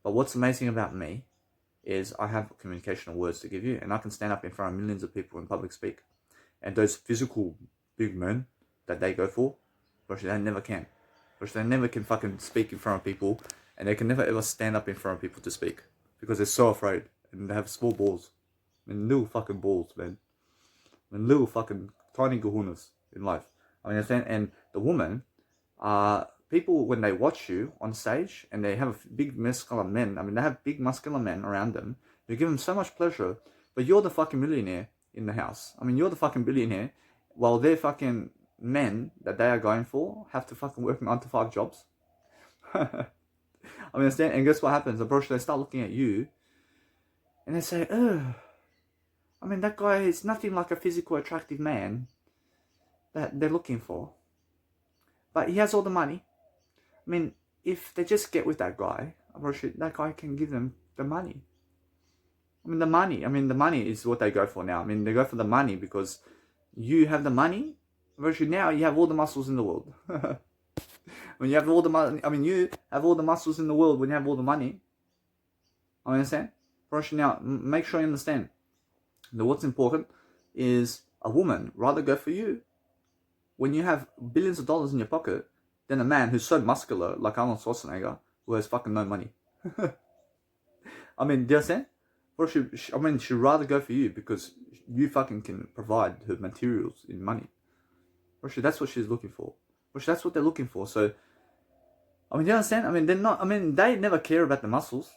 But what's amazing about me is I have communicational words to give you, and I can stand up in front of millions of people and public speak. And those physical big men that they go for, they never can. They never can fucking speak in front of people, and they can never ever stand up in front of people to speak because they're so afraid, and they have small balls, little fucking balls, man, little fucking tiny kahunas in life. And the woman, people, when they watch you on stage and they have big muscular men, they have big muscular men around them, you give them so much pleasure, but you're the fucking millionaire in the house. You're the fucking billionaire, while their fucking men that they are going for have to fucking work 9 to 5 jobs. Understand? And guess what happens? They start looking at you and they say, oh, that guy is nothing like a physical attractive man that they're looking for. But he has all the money. If they just get with that guy, that guy can give them the money. The money is what they go for now. They go for the money because you have the money. Now you have all the muscles in the world. When you have all the money, you have all the muscles in the world when you have all the money. Understand? Now, make sure you understand that what's important is a woman rather go for you when you have billions of dollars in your pocket than a man who's so muscular like Arnold Schwarzenegger who has fucking no money. Do you understand? She'd rather go for you because you fucking can provide her materials in money. That's what she's looking for. That's what they're looking for. So, do you understand? They're not, they never care about the muscles.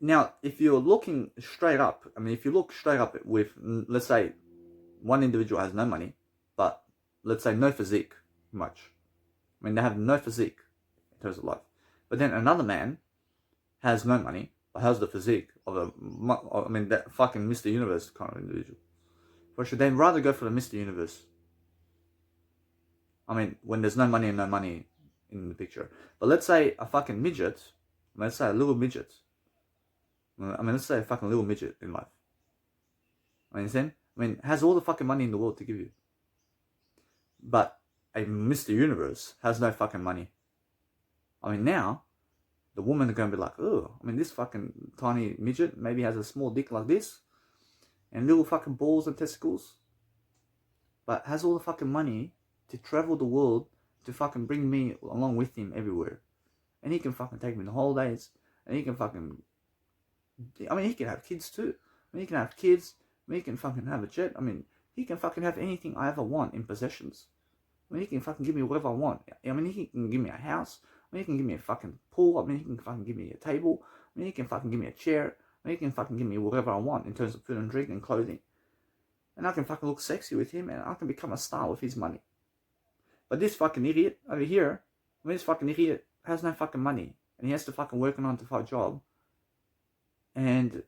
Now, if you're looking straight up, if you look straight up with, let's say, one individual has no money, but let's say no physique much. They have no physique in terms of life. But then another man has no money, but has the physique of that fucking Mr. Universe kind of individual. Should they rather go for the Mr. Universe? When there's no money and no money in the picture. But let's say a fucking midget, let's say a little midget. I mean, let's say a fucking little midget in life. I understand? I mean, has all the fucking money in the world to give you. But a Mr. Universe has no fucking money. I mean, now, the woman is going to be like, oh, I mean, this fucking tiny midget maybe has a small dick like this, and little fucking balls and testicles, but has all the fucking money to travel the world to fucking bring me along with him everywhere. And he can fucking take me on the holidays, and he can fucking, I mean, he can have kids too. I mean, he can have kids, I mean, he can fucking have a jet. I mean, he can fucking have anything I ever want in possessions. I mean, he can fucking give me whatever I want. I mean, he can give me a house. I mean, he can give me a fucking pool. I mean, he can fucking give me a table. I mean, he can fucking give me a chair. I mean, he can fucking give me whatever I want in terms of food and drink and clothing. And I can fucking look sexy with him, and I can become a star with his money. But this fucking idiot over here, I mean, this fucking idiot has no fucking money, and he has to fucking work a 9-to-5 job, and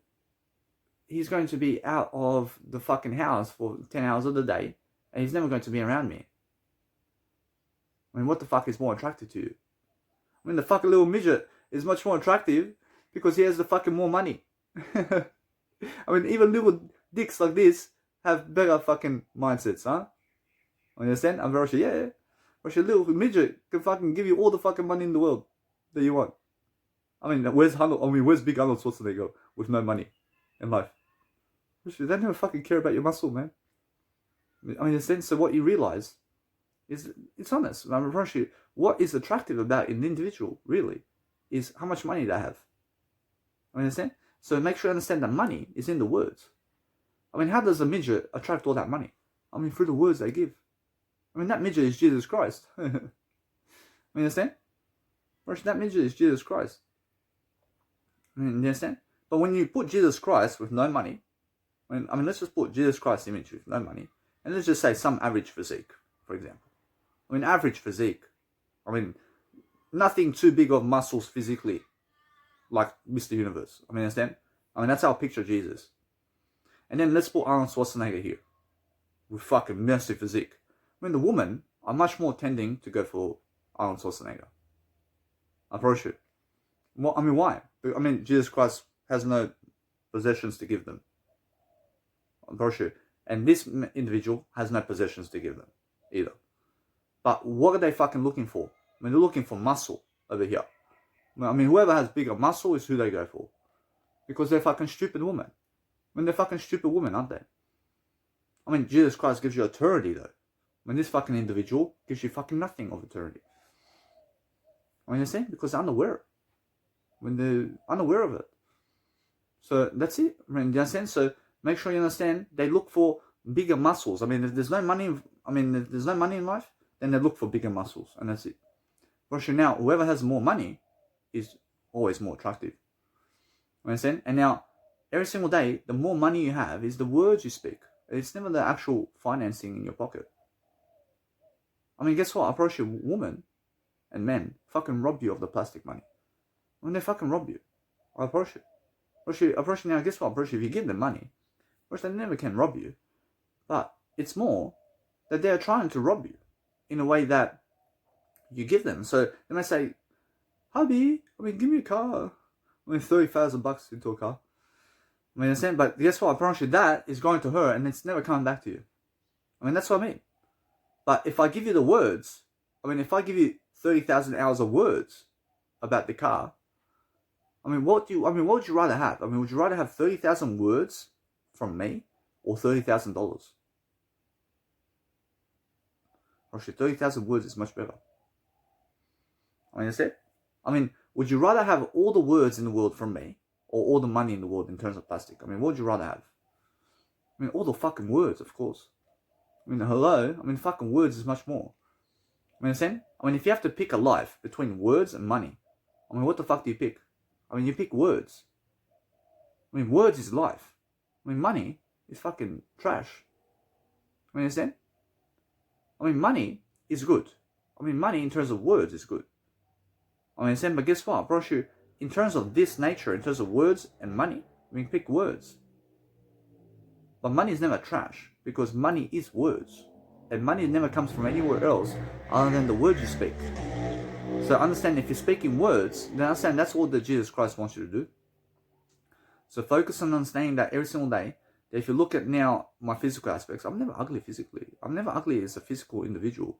he's going to be out of the fucking house for 10 hours of the day, and he's never going to be around me. I mean, what the fuck is more attractive to you? I mean, the fucking little midget is much more attractive because he has the fucking more money. I mean, even little dicks like this have better fucking mindsets, huh? Understand? I'm very sure, yeah. But your little midget can fucking give you all the fucking money in the world that you want. I mean, where's big Arnold Schwarzenegger with no money in life? They never fucking care about your muscle, man. I mean, understand? So what you realize is, it's honest. I'm very sure what is attractive about an individual, really, is how much money they have. I understand? So make sure you understand that money is in the words. I mean, how does a midget attract all that money? I mean, through the words they give. I mean, that midget is Jesus Christ. I mean, understand? That midget is Jesus Christ. I mean, you understand? But when you put Jesus Christ with no money, I mean, let's just put Jesus Christ's image with no money, and let's just say some average physique, for example. I mean, average physique. I mean, nothing too big of muscles physically, like Mr. Universe. I mean, understand? I mean, that's our picture of Jesus. And then let's put Arnold Schwarzenegger here, with fucking massive physique. I mean, the women are much more tending to go for Arnold Schwarzenegger. I promise you. Well, I mean, why? I mean, Jesus Christ has no possessions to give them. I promise you. And this individual has no possessions to give them either. But what are they fucking looking for? I mean, they're looking for muscle over here. I mean, whoever has bigger muscle is who they go for. Because they're fucking stupid women. I mean, they're fucking stupid women, aren't they? I mean, Jesus Christ gives you eternity, though. I mean, this fucking individual gives you fucking nothing of eternity. I mean, you see? Because they're unaware. When they're unaware of it. So, that's it. I mean, you understand? So, make sure you understand, they look for bigger muscles. I mean, if there's no money, there's no money in life, then they look for bigger muscles, and that's it. But now, whoever has more money is always more attractive. You understand? And now, every single day, the more money you have is the words you speak. It's never the actual financing in your pocket. I mean, guess what? I promise you, women and men fucking rob you of the plastic money. I mean, they fucking rob you. I promise you. I promise you now, guess what? I promise you, if you give them money, they never can rob you. But it's more that they're trying to rob you in a way that you give them. So they may say, hubby, I mean, give me a car. I mean, $30,000 into a car. I mean, understand? But guess what? I promise you, that is going to her and it's never coming back to you. I mean, that's what I mean. But if I give you the words, I mean, if I give you 30,000 hours of words about the car, I mean, what would you rather have? I mean, would you rather have 30,000 words from me or $30,000? Actually, 30,000 words is much better. I mean, that's it. I mean, would you rather have all the words in the world from me or all the money in the world in terms of plastic? I mean, what would you rather have? I mean, all the fucking words, of course. I mean, hello? I mean, fucking words is much more. I mean, understand? I mean, if you have to pick a life between words and money, I mean, what the fuck do you pick? I mean, you pick words. I mean, words is life. I mean, money is fucking trash. I mean, understand? I mean, money is good. I mean, money in terms of words is good. I mean, understand? But guess what? I promise you, in terms of this nature, in terms of words and money, I mean, pick words. But money is never trash, because money is words. And money never comes from anywhere else other than the words you speak. So understand, if you're speaking words, then understand that's all that Jesus Christ wants you to do. So focus on understanding that every single day, that if you look at now my physical aspects, I'm never ugly physically. I'm never ugly as a physical individual.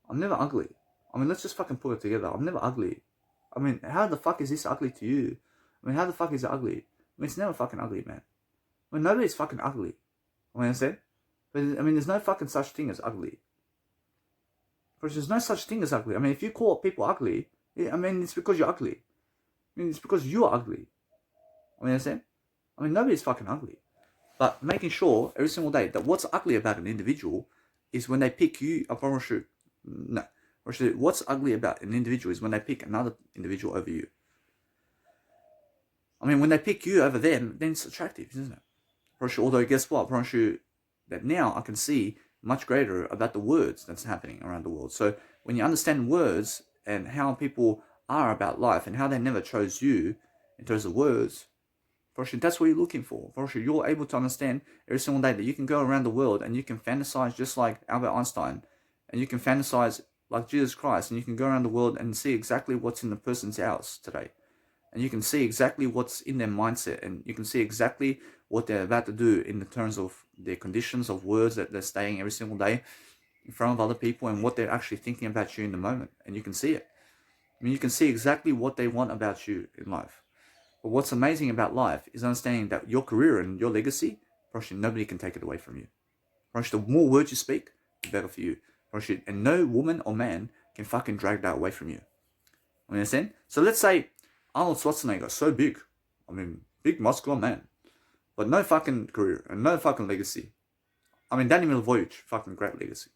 I'm never ugly. I mean, let's just fucking put it together. I'm never ugly. I mean, how the fuck is this ugly to you? I mean, how the fuck is it ugly? I mean, it's never fucking ugly, man. I mean, nobody's fucking ugly. I mean, I said, but I mean, there's no fucking such thing as ugly. Because there's no such thing as ugly. I mean, if you call people ugly, I mean, it's because you're ugly. I mean, it's because you're ugly. I mean, I said, I mean, nobody's fucking ugly. But making sure every single day that what's ugly about an individual is when they pick you up on a shoot. No. What's ugly about an individual is when they pick another individual over you. I mean, when they pick you over them, then it's attractive, isn't it? Although, guess what? I promise you that now I can see much greater about the words that's happening around the world. So when you understand words and how people are about life and how they never chose you in terms of words, that's what you're looking for. You're able to understand every single day that you can go around the world and you can fantasize just like Albert Einstein, and you can fantasize like Jesus Christ, and you can go around the world and see exactly what's in the person's house today. And you can see exactly what's in their mindset, and you can see exactly what they're about to do in the terms of their conditions of words that they're saying every single day in front of other people, and what they're actually thinking about you in the moment. And you can see it. I mean, you can see exactly what they want about you in life. But what's amazing about life is understanding that your career and your legacy, nobody can take it away from you. The more words you speak, the better for you. And no woman or man can fucking drag that away from you. You understand? So let's say Arnold Schwarzenegger, so big. I mean, big muscular man. But no fucking career and no fucking legacy. I mean, Danny Milivojevic, fucking great legacy.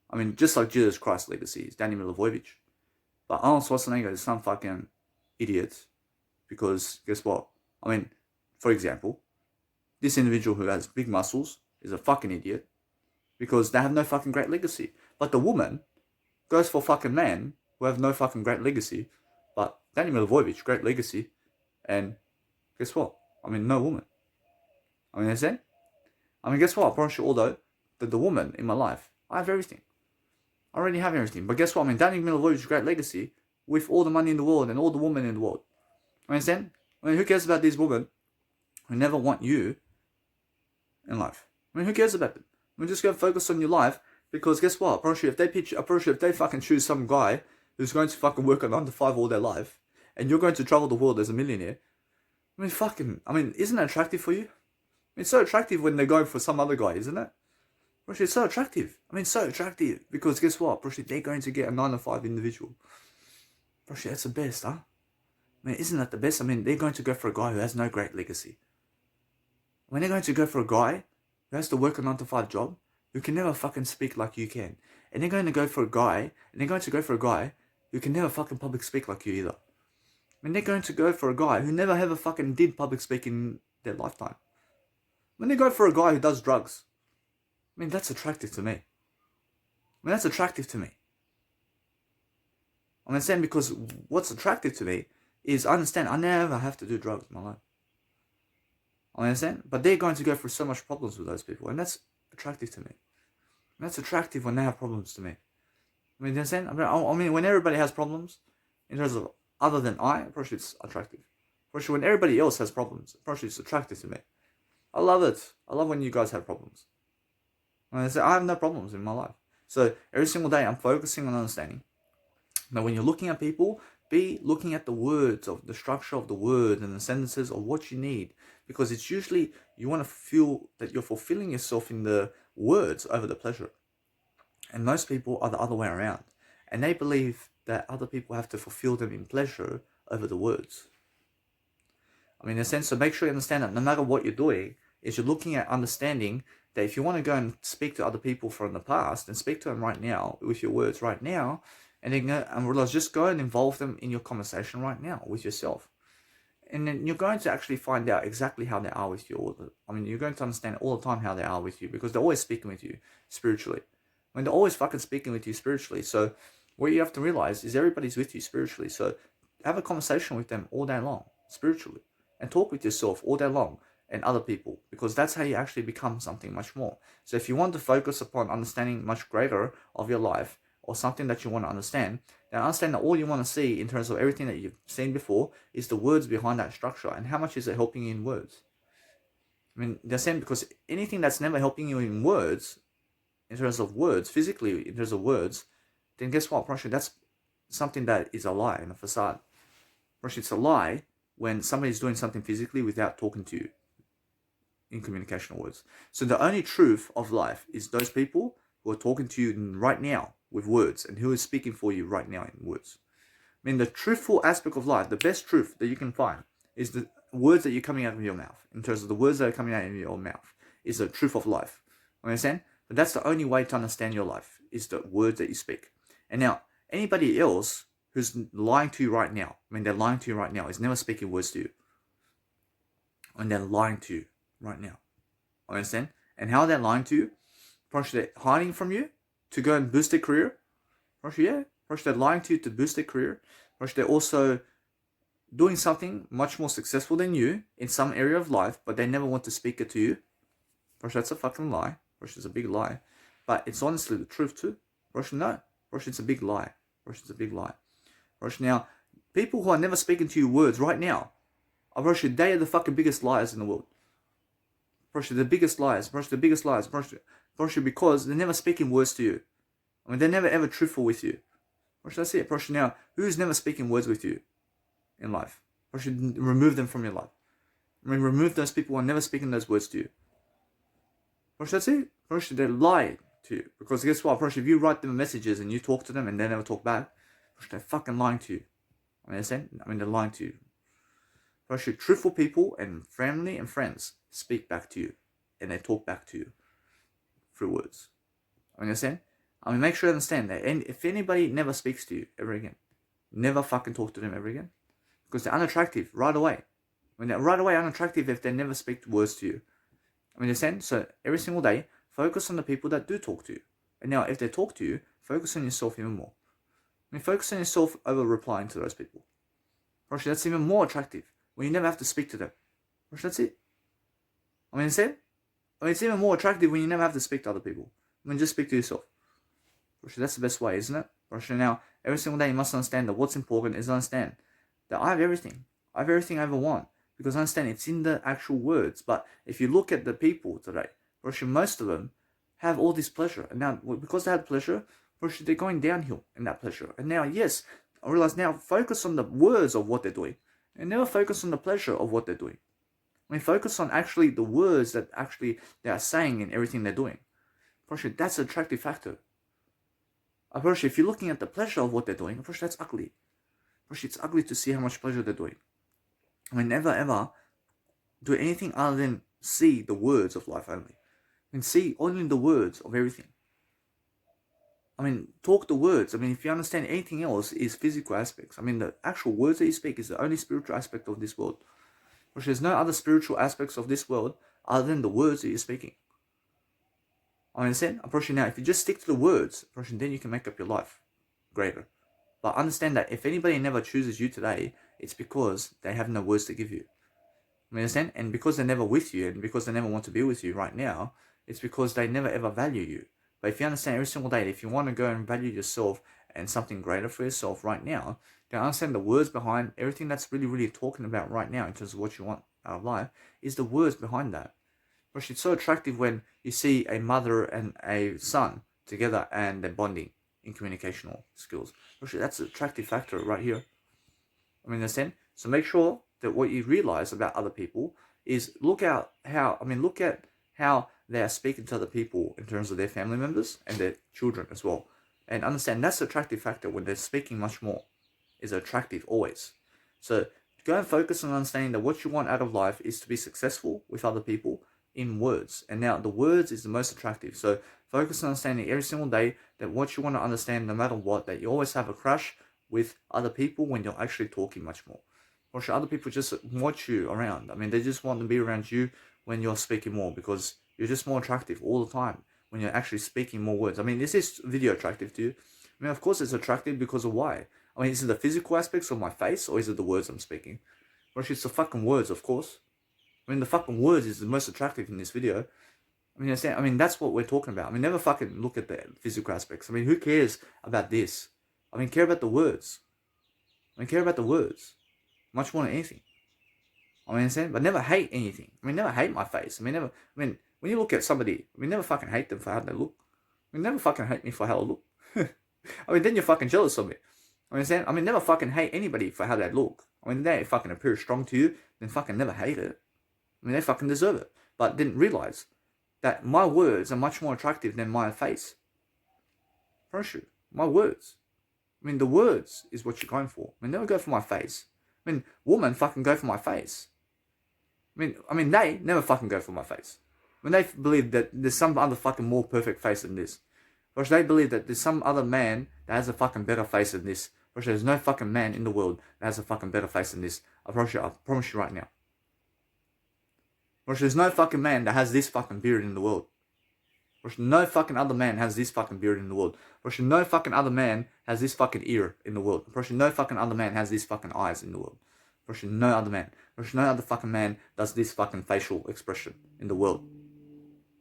I mean, just like Jesus Christ's legacy is Danny Milivojevic. But Arnold Schwarzenegger is some fucking idiot. Because guess what? I mean, for example, this individual who has big muscles is a fucking idiot. Because they have no fucking great legacy. But the woman goes for fucking men who have no fucking great legacy. But Danny Milivojevic, great legacy. And guess what? I mean, no woman. I mean, understand? I mean, guess what? I promise you, although, that the woman in my life, I have everything. I already have everything. But guess what? I mean, Danny Milivojevic, great legacy with all the money in the world and all the women in the world. I understand? I mean, who cares about these women who never want you in life? I mean, who cares about them? I mean, just go focus on your life, because guess what? I promise you, if they fucking choose some guy who's going to fucking work a 9 to 5 all their life, and you're going to travel the world as a millionaire, I mean, isn't that attractive for you? I mean, it's so attractive when they're going for some other guy, isn't it? It's so attractive. I mean, so attractive, because guess what? They're going to get a 9 to 5 individual. That's the best, huh? I mean, isn't that the best? I mean, they're going to go for a guy who has no great legacy. When they're going to go for a guy who has to work a 9 to 5 job, who can never fucking speak like you can. And they're going to go for a guy who can never fucking public speak like you either. I mean, they're going to go for a guy who never ever fucking did public speaking in their lifetime. When they go for a guy who does drugs, I mean, that's attractive to me. I mean, that's attractive to me. I understand, because what's attractive to me is I understand I never have to do drugs in my life. I understand? But they're going to go through so much problems with those people, and that's attractive to me. And that's attractive when they have problems to me. I mean, you understand? I mean, when everybody has problems, in terms of other than probably it's attractive. When everybody else has problems, probably it's attractive to me. I love it. I love when you guys have problems. I have no problems in my life. So every single day I'm focusing on understanding. Now when you're looking at people, be looking at the words, of the structure of the words and the sentences of what you need. Because it's usually, you want to feel that you're fulfilling yourself in the words over the pleasure. And most people are the other way around. And they believe that other people have to fulfill them in pleasure over the words. I mean, in a sense, so make sure you understand that no matter what you're doing, is you're looking at understanding that if you want to go and speak to other people from the past, then speak to them right now with your words right now, and then realize, just go and involve them in your conversation right now with yourself. And then you're going to actually find out exactly how they are with you. You're going to understand all the time how they are with you, because they're always speaking with you spiritually. I mean, they're always fucking speaking with you spiritually. So what you have to realize is everybody's with you spiritually. So have a conversation with them all day long, spiritually. And talk with yourself all day long. and other people, because that's how you actually become something much more. So if you want to focus upon understanding much greater of your life, or something that you want to understand, then understand that all you want to see in terms of everything that you've seen before is the words behind that structure, and how much is it helping you in words. I mean, they're saying, because anything that's never helping you in words, in terms of words, physically, in terms of words, then guess what, Prashant, that's something that is a lie and a facade. Prashant, it's a lie when somebody's doing something physically without talking to you in communicational words. So the only truth of life is those people who are talking to you right now with words, and who is speaking for you right now in words. I mean, the truthful aspect of life, the best truth that you can find, is the words that you're coming out of your mouth. In terms of the words that are coming out of your mouth, is the truth of life. Understand? But that's the only way to understand your life, is the words that you speak. And now, anybody else who's lying to you right now, I mean, they're lying to you right now, is never speaking words to you. And they're lying to you right now. Understand? And how they're lying to you? First, they're hiding from you to go and boost their career. First, they're lying to you to boost their career. First, they're also doing something much more successful than you in some area of life, but they never want to speak it to you. First, that's a fucking lie. First, it's a big lie. But it's honestly the truth too. First, no. First, it's a big lie. First, it's a big lie. First, now, people who are never speaking to you words right now, first, they are the fucking biggest liars in the world. First, the biggest liars. First, the biggest liars. First, because they're never speaking words to you. I mean, they're never ever truthful with you. First, that's it. First, now, who's never speaking words with you in life? First, remove them from your life. I mean, remove those people who are never speaking those words to you. First, that's it. First, they lie to you. Because guess what? First, if you write them messages and you talk to them and they never talk back, first, they're fucking lying to you. Understand? I mean, they're lying to you. First, truthful people and family and friends speak back to you, and they talk back to you through words. Understand? I mean, make sure you understand that. And if anybody never speaks to you ever again, never fucking talk to them ever again, because they're unattractive right away. When they're right away unattractive if they never speak words to you. Understand? So every single day, focus on the people that do talk to you. And now, if they talk to you, focus on yourself even more. I mean, focus on yourself over replying to those people. Actually, that's even more attractive when you never have to speak to them. Actually, that's it. I mean, it's even more attractive when you never have to speak to other people. I mean, just speak to yourself. Actually, that's the best way, isn't it? Actually, now, every single day you must understand that what's important is understand that I have everything. I have everything I ever want. Because understand, it's in the actual words. But if you look at the people today, actually, most of them have all this pleasure. And now, because they had pleasure, actually, they're going downhill in that pleasure. And now, yes, I realize now, focus on the words of what they're doing. And never focus on the pleasure of what they're doing. I mean, focus on actually the words that actually they are saying in everything they're doing. Actually, that's an attractive factor. Actually, if you're looking at the pleasure of what they're doing, actually, that's ugly. Actually, it's ugly to see how much pleasure they're doing. I mean, never ever do anything other than see the words of life only. And see only the words of everything. I mean, talk the words. I mean, if you understand anything else is physical aspects. I mean, the actual words that you speak is the only spiritual aspect of this world. Which there's no other spiritual aspects of this world other than the words that you're speaking. I understand? Approaching now, if you just stick to the words, then you can make up your life greater. But understand that if anybody never chooses you today, it's because they have no words to give you. You understand? And because they're never with you, and because they never want to be with you right now, it's because they never ever value you. But if you understand every single day, if you want to go and value yourself and something greater for yourself right now, then understand the words behind everything that's really, really talking about right now in terms of what you want out of life is the words behind that. Which it's so attractive when you see a mother and a son together and they're bonding in communicational skills. Actually, that's an attractive factor right here. I mean, understand? So make sure that what you realize about other people is look at how they are speaking to other people in terms of their family members and their children as well. And understand that's an attractive factor when they're speaking much more. Is attractive always. So go and focus on understanding that what you want out of life is to be successful with other people in words. And now the words is the most attractive. So focus on understanding every single day that what you want to understand no matter what, that you always have a crush with other people when you're actually talking much more. Or should other people just watch you around? I mean, they just want to be around you when you're speaking more because you're just more attractive all the time when you're actually speaking more words. I mean, is this video attractive to you? I mean, of course it's attractive because of why? I mean, is it the physical aspects of my face or is it the words I'm speaking? Well, it's the fucking words, of course. I mean, the fucking words is the most attractive in this video. I mean, understand? I mean, that's what we're talking about. I mean, never fucking look at the physical aspects. I mean, who cares about this? I mean, care about the words. I mean, care about the words. Much more than anything. I mean, understand? But never hate anything. I mean, never hate my face. I mean, when you look at somebody, I mean, never fucking hate them for how they look. I mean, never fucking hate me for how I look. I mean, then you're fucking jealous of me. I understand? I mean, never fucking hate anybody for how they look. I mean, they fucking appear strong to you, then fucking never hate it. I mean, they fucking deserve it. But didn't realize that my words are much more attractive than my face. Promise you, my words. I mean, the words is what you're going for. I mean, never go for my face. I mean, women fucking go for my face. I mean, they never fucking go for my face. When they believe that there's some other fucking more perfect face than this. Or they believe that there's some other man that has a fucking better face than this. Or there's no fucking man in the world that has a fucking better face than this. I promise you right now. Or there's no fucking man that has this fucking beard in the world. Or no fucking other man has this fucking beard in the world. Or no fucking other man has this fucking ear in the world. Or no fucking other man has these fucking eyes in the world. Or no other man. Or no other fucking man does this fucking facial expression in the world.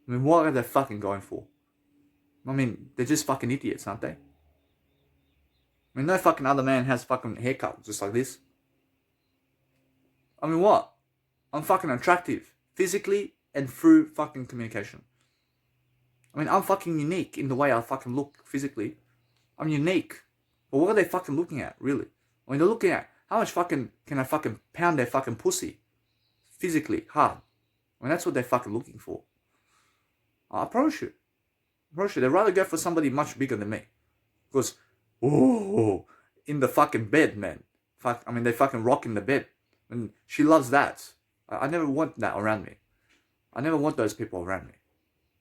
I mean, what are they fucking going for? I mean, they're just fucking idiots, aren't they? I mean, no fucking other man has fucking haircut just like this. I mean, what? I'm fucking attractive. Physically and through fucking communication. I mean, I'm fucking unique in the way I fucking look physically. I'm unique. But what are they fucking looking at, really? I mean, they're looking at how much fucking can I fucking pound their fucking pussy physically hard. I mean, that's what they're fucking looking for. I promise you. They'd rather go for somebody much bigger than me. Because, oh, in the fucking bed, man. I mean, they fucking rock in the bed. And she loves that. I never want that around me. I never want those people around me.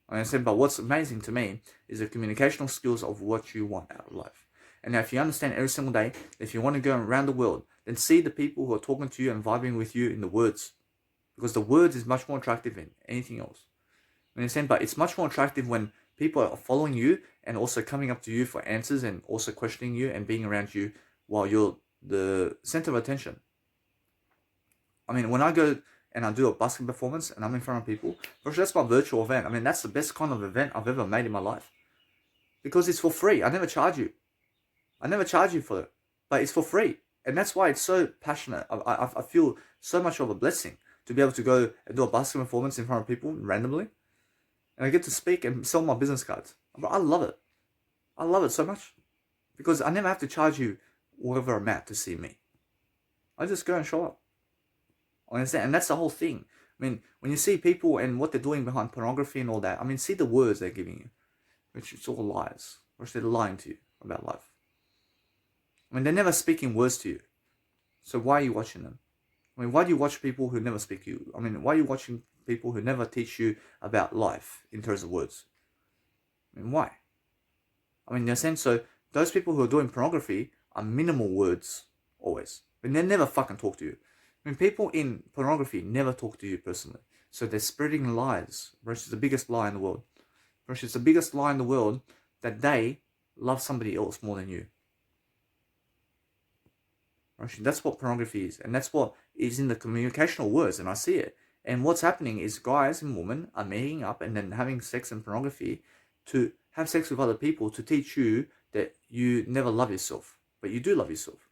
I understand, but what's amazing to me is the communicational skills of what you want out of life. And now if you understand every single day, if you want to go around the world, then see the people who are talking to you and vibing with you in the words. Because the words is much more attractive than anything else. I understand, but it's much more attractive when people are following you and also coming up to you for answers and also questioning you and being around you while you're the center of attention. I mean, when I go and I do a busking performance and I'm in front of people, that's my virtual event. I mean, that's the best kind of event I've ever made in my life. Because it's for free. I never charge you. I never charge you for it. But it's for free. And that's why it's so passionate. I feel so much of a blessing to be able to go and do a busking performance in front of people randomly. And I get to speak and sell my business cards. But I love it. I love it so much. Because I never have to charge you whatever I'm at to see me. I just go and show up. I understand? And that's the whole thing. I mean, when you see people and what they're doing behind pornography and all that, I mean, see the words they're giving you. Which it's all lies. Or they're lying to you about life. I mean, they're never speaking words to you. So why are you watching them? I mean, why do you watch people who never speak to you? I mean, why are you watching people who never teach you about life in terms of words? I mean, why? I mean, in a sense, so those people who are doing pornography are minimal words, always. I mean, they never fucking talk to you. I mean, people in pornography never talk to you personally. So they're spreading lies, which is the biggest lie in the world. Which is the biggest lie in the world that they love somebody else more than you. That's what pornography is. And that's what is in the communicational words. And I see it. And what's happening is guys and women are meeting up and then having sex in pornography to have sex with other people to teach you that you never love yourself. But you do love yourself.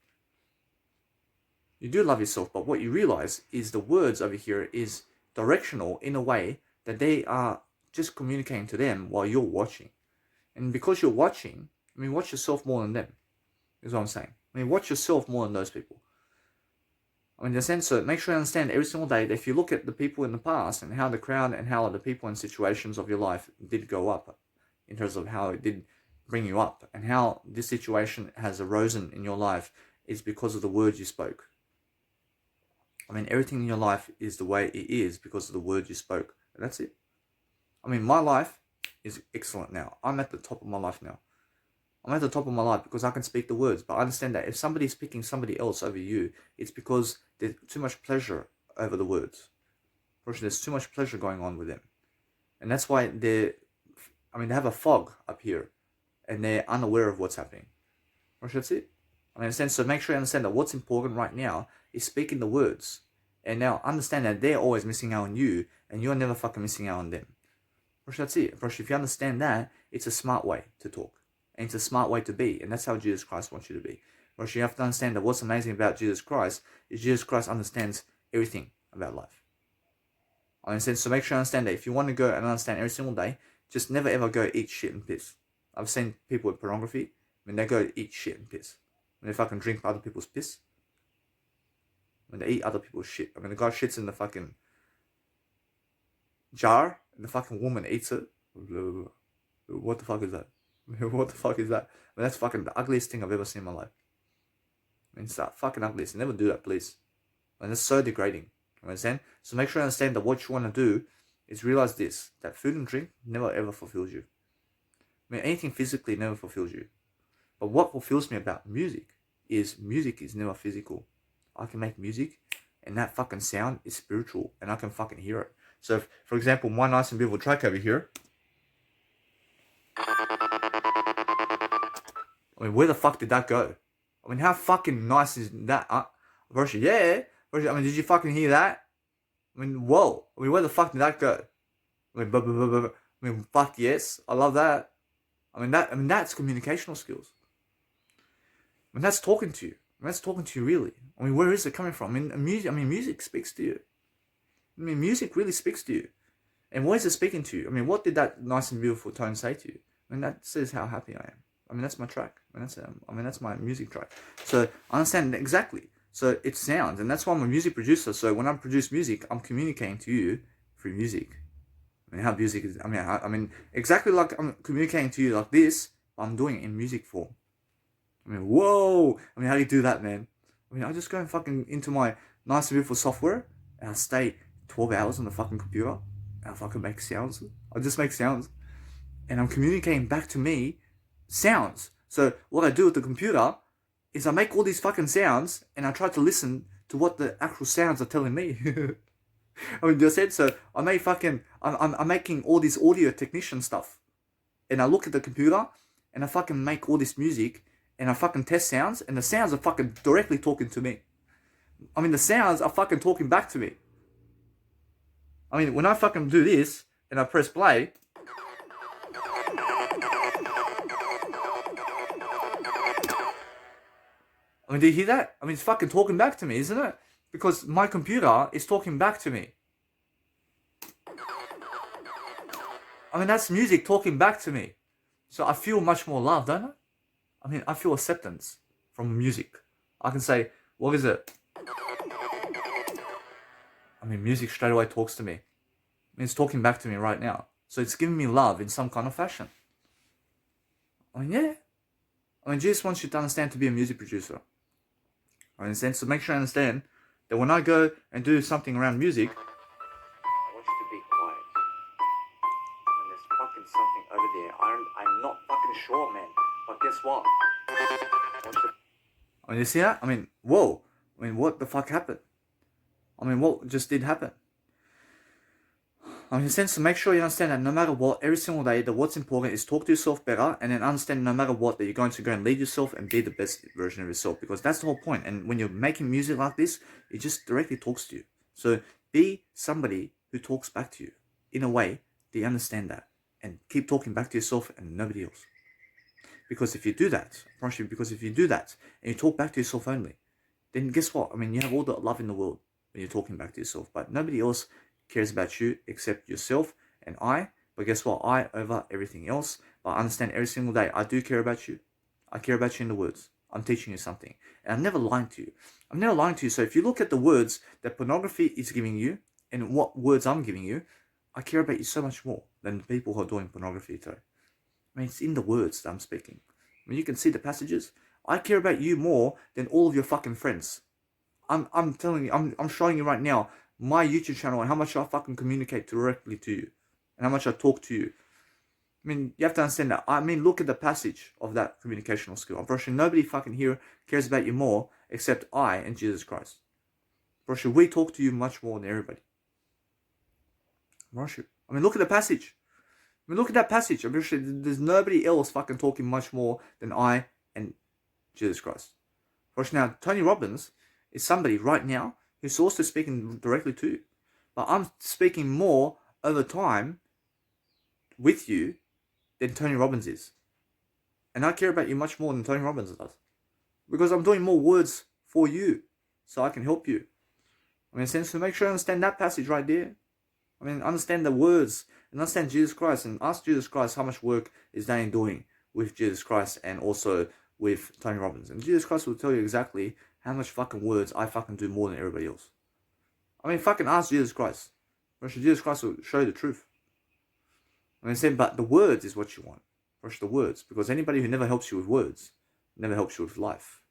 You do love yourself. But what you realize is the words over here is directional in a way that they are just communicating to them while you're watching. And because you're watching, I mean, watch yourself more than them, is what I'm saying. I mean, watch yourself more than those people. I mean, in a sense, so make sure you understand every single day that if you look at the people in the past and how the crowd and how the people in situations of your life did go up in terms of how it did bring you up and how this situation has arisen in your life is because of the words you spoke. I mean, everything in your life is the way it is because of the words you spoke. And that's it. I mean, my life is excellent now. I'm at the top of my life now. I'm at the top of my life because I can speak the words. But I understand that if somebody's picking somebody else over you, it's because there's too much pleasure over the words. Unfortunately, there's too much pleasure going on with them. And that's why they have a fog up here. And they're unaware of what's happening. That's it. I understand. So make sure you understand that what's important right now is speaking the words. And now understand that they're always missing out on you, and you're never fucking missing out on them. That's it. If you understand that, it's a smart way to talk. And it's a smart way to be. And that's how Jesus Christ wants you to be. You have to understand that what's amazing about Jesus Christ is Jesus Christ understands everything about life. So make sure you understand that if you want to go and understand every single day, just never ever go eat shit and piss. I've seen people with pornography, when they go eat shit and piss. When they fucking drink other people's piss. When they eat other people's shit. The guy shits in the fucking jar, and the fucking woman eats it. What the fuck is that? What the fuck is that? That's fucking the ugliest thing I've ever seen in my life. It's that fucking ugliest. Never do that, please. And it's so degrading. You understand? So make sure you understand that what you want to do is realize this, that food and drink never ever fulfills you. Anything physically never fulfills you. But what fulfills me about music is never physical. I can make music, and that fucking sound is spiritual, and I can fucking hear it. So, for example, my nice and beautiful track over here. Where the fuck did that go? How fucking nice is that? Version, yeah. Version, did you fucking hear that? Whoa. Where the fuck did that go? Fuck yes. I love that. That's communicational skills. That's talking to you. That's talking to you really. Where is it coming from? Music speaks to you. Music really speaks to you. And what is it speaking to you? What did that nice and beautiful tone say to you? That says how happy I am. That's my track. That's my music track. So I understand exactly. So it sounds, and that's why I'm a music producer. So when I produce music, I'm communicating to you through music. How music is. Exactly like I'm communicating to you like this. I'm doing it in music form. Whoa. How do you do that, man? I just go and fucking into my nice and beautiful software, and I stay 12 hours on the fucking computer, and I fucking make sounds. I just make sounds, and I'm communicating back to me sounds. So what I do with the computer is I make all these fucking sounds, and I try to listen to what the actual sounds are telling me. Just said so. I'm making all this audio technician stuff, and I look at the computer, and I fucking make all this music, and I fucking test sounds, and the sounds are fucking directly talking to me. The sounds are fucking talking back to me. When I fucking do this, and I press play, do you hear that? It's fucking talking back to me, isn't it? Because my computer is talking back to me. That's music talking back to me. So I feel much more love, don't I? I feel acceptance from music. I can say, what is it? Music straight away talks to me. It's talking back to me right now. So it's giving me love in some kind of fashion. Yeah. Jesus wants you to understand to be a music producer. So make sure you understand that when I go and do something around music, I want you to be quiet. And there's fucking something over there. I'm not fucking sure, man. But guess what? You see that? Whoa. What the fuck happened? What just did happen? In a sense, to make sure you understand that no matter what, every single day, that what's important is talk to yourself better, and then understand no matter what, that you're going to go and lead yourself and be the best version of yourself, because that's the whole point. And when you're making music like this, it just directly talks to you. So be somebody who talks back to you in a way that you understand that, and keep talking back to yourself and nobody else. Because if you do that, I promise you, and you talk back to yourself only, then guess what? You have all the love in the world when you're talking back to yourself, but nobody else cares about you except yourself and I. But guess what? I over everything else. But I understand every single day I do care about you. I care about you in the words. I'm teaching you something. And I'm never lying to you. I'm never lying to you. So if you look at the words that pornography is giving you and what words I'm giving you, I care about you so much more than the people who are doing pornography today. It's in the words that I'm speaking. You can see the passages. I care about you more than all of your fucking friends. I'm telling you, I'm showing you right now my YouTube channel and how much I fucking communicate directly to you and how much I talk to you. You have to understand that. Look at the passage of that communicational skill. I'm pretty sure nobody fucking here cares about you more except I and Jesus Christ. I'm pretty sure we talk to you much more than everybody. I'm pretty sure. Look at the passage. Look at that passage. I'm pretty sure there's nobody else fucking talking much more than I and Jesus Christ. Now, Tony Robbins is somebody right now who's also speaking directly to you. But I'm speaking more over time with you than Tony Robbins is. And I care about you much more than Tony Robbins does. Because I'm doing more words for you so I can help you. I mean, so make sure you understand that passage right there. I mean, understand the words and understand Jesus Christ and ask Jesus Christ how much work is Dane doing with Jesus Christ and also with Tony Robbins. And Jesus Christ will tell you exactly how much fucking words I fucking do more than everybody else. I mean, fucking ask Jesus Christ. Jesus Christ will show you the truth. I mean, saying, but the words is what you want. The words. Because anybody who never helps you with words never helps you with life.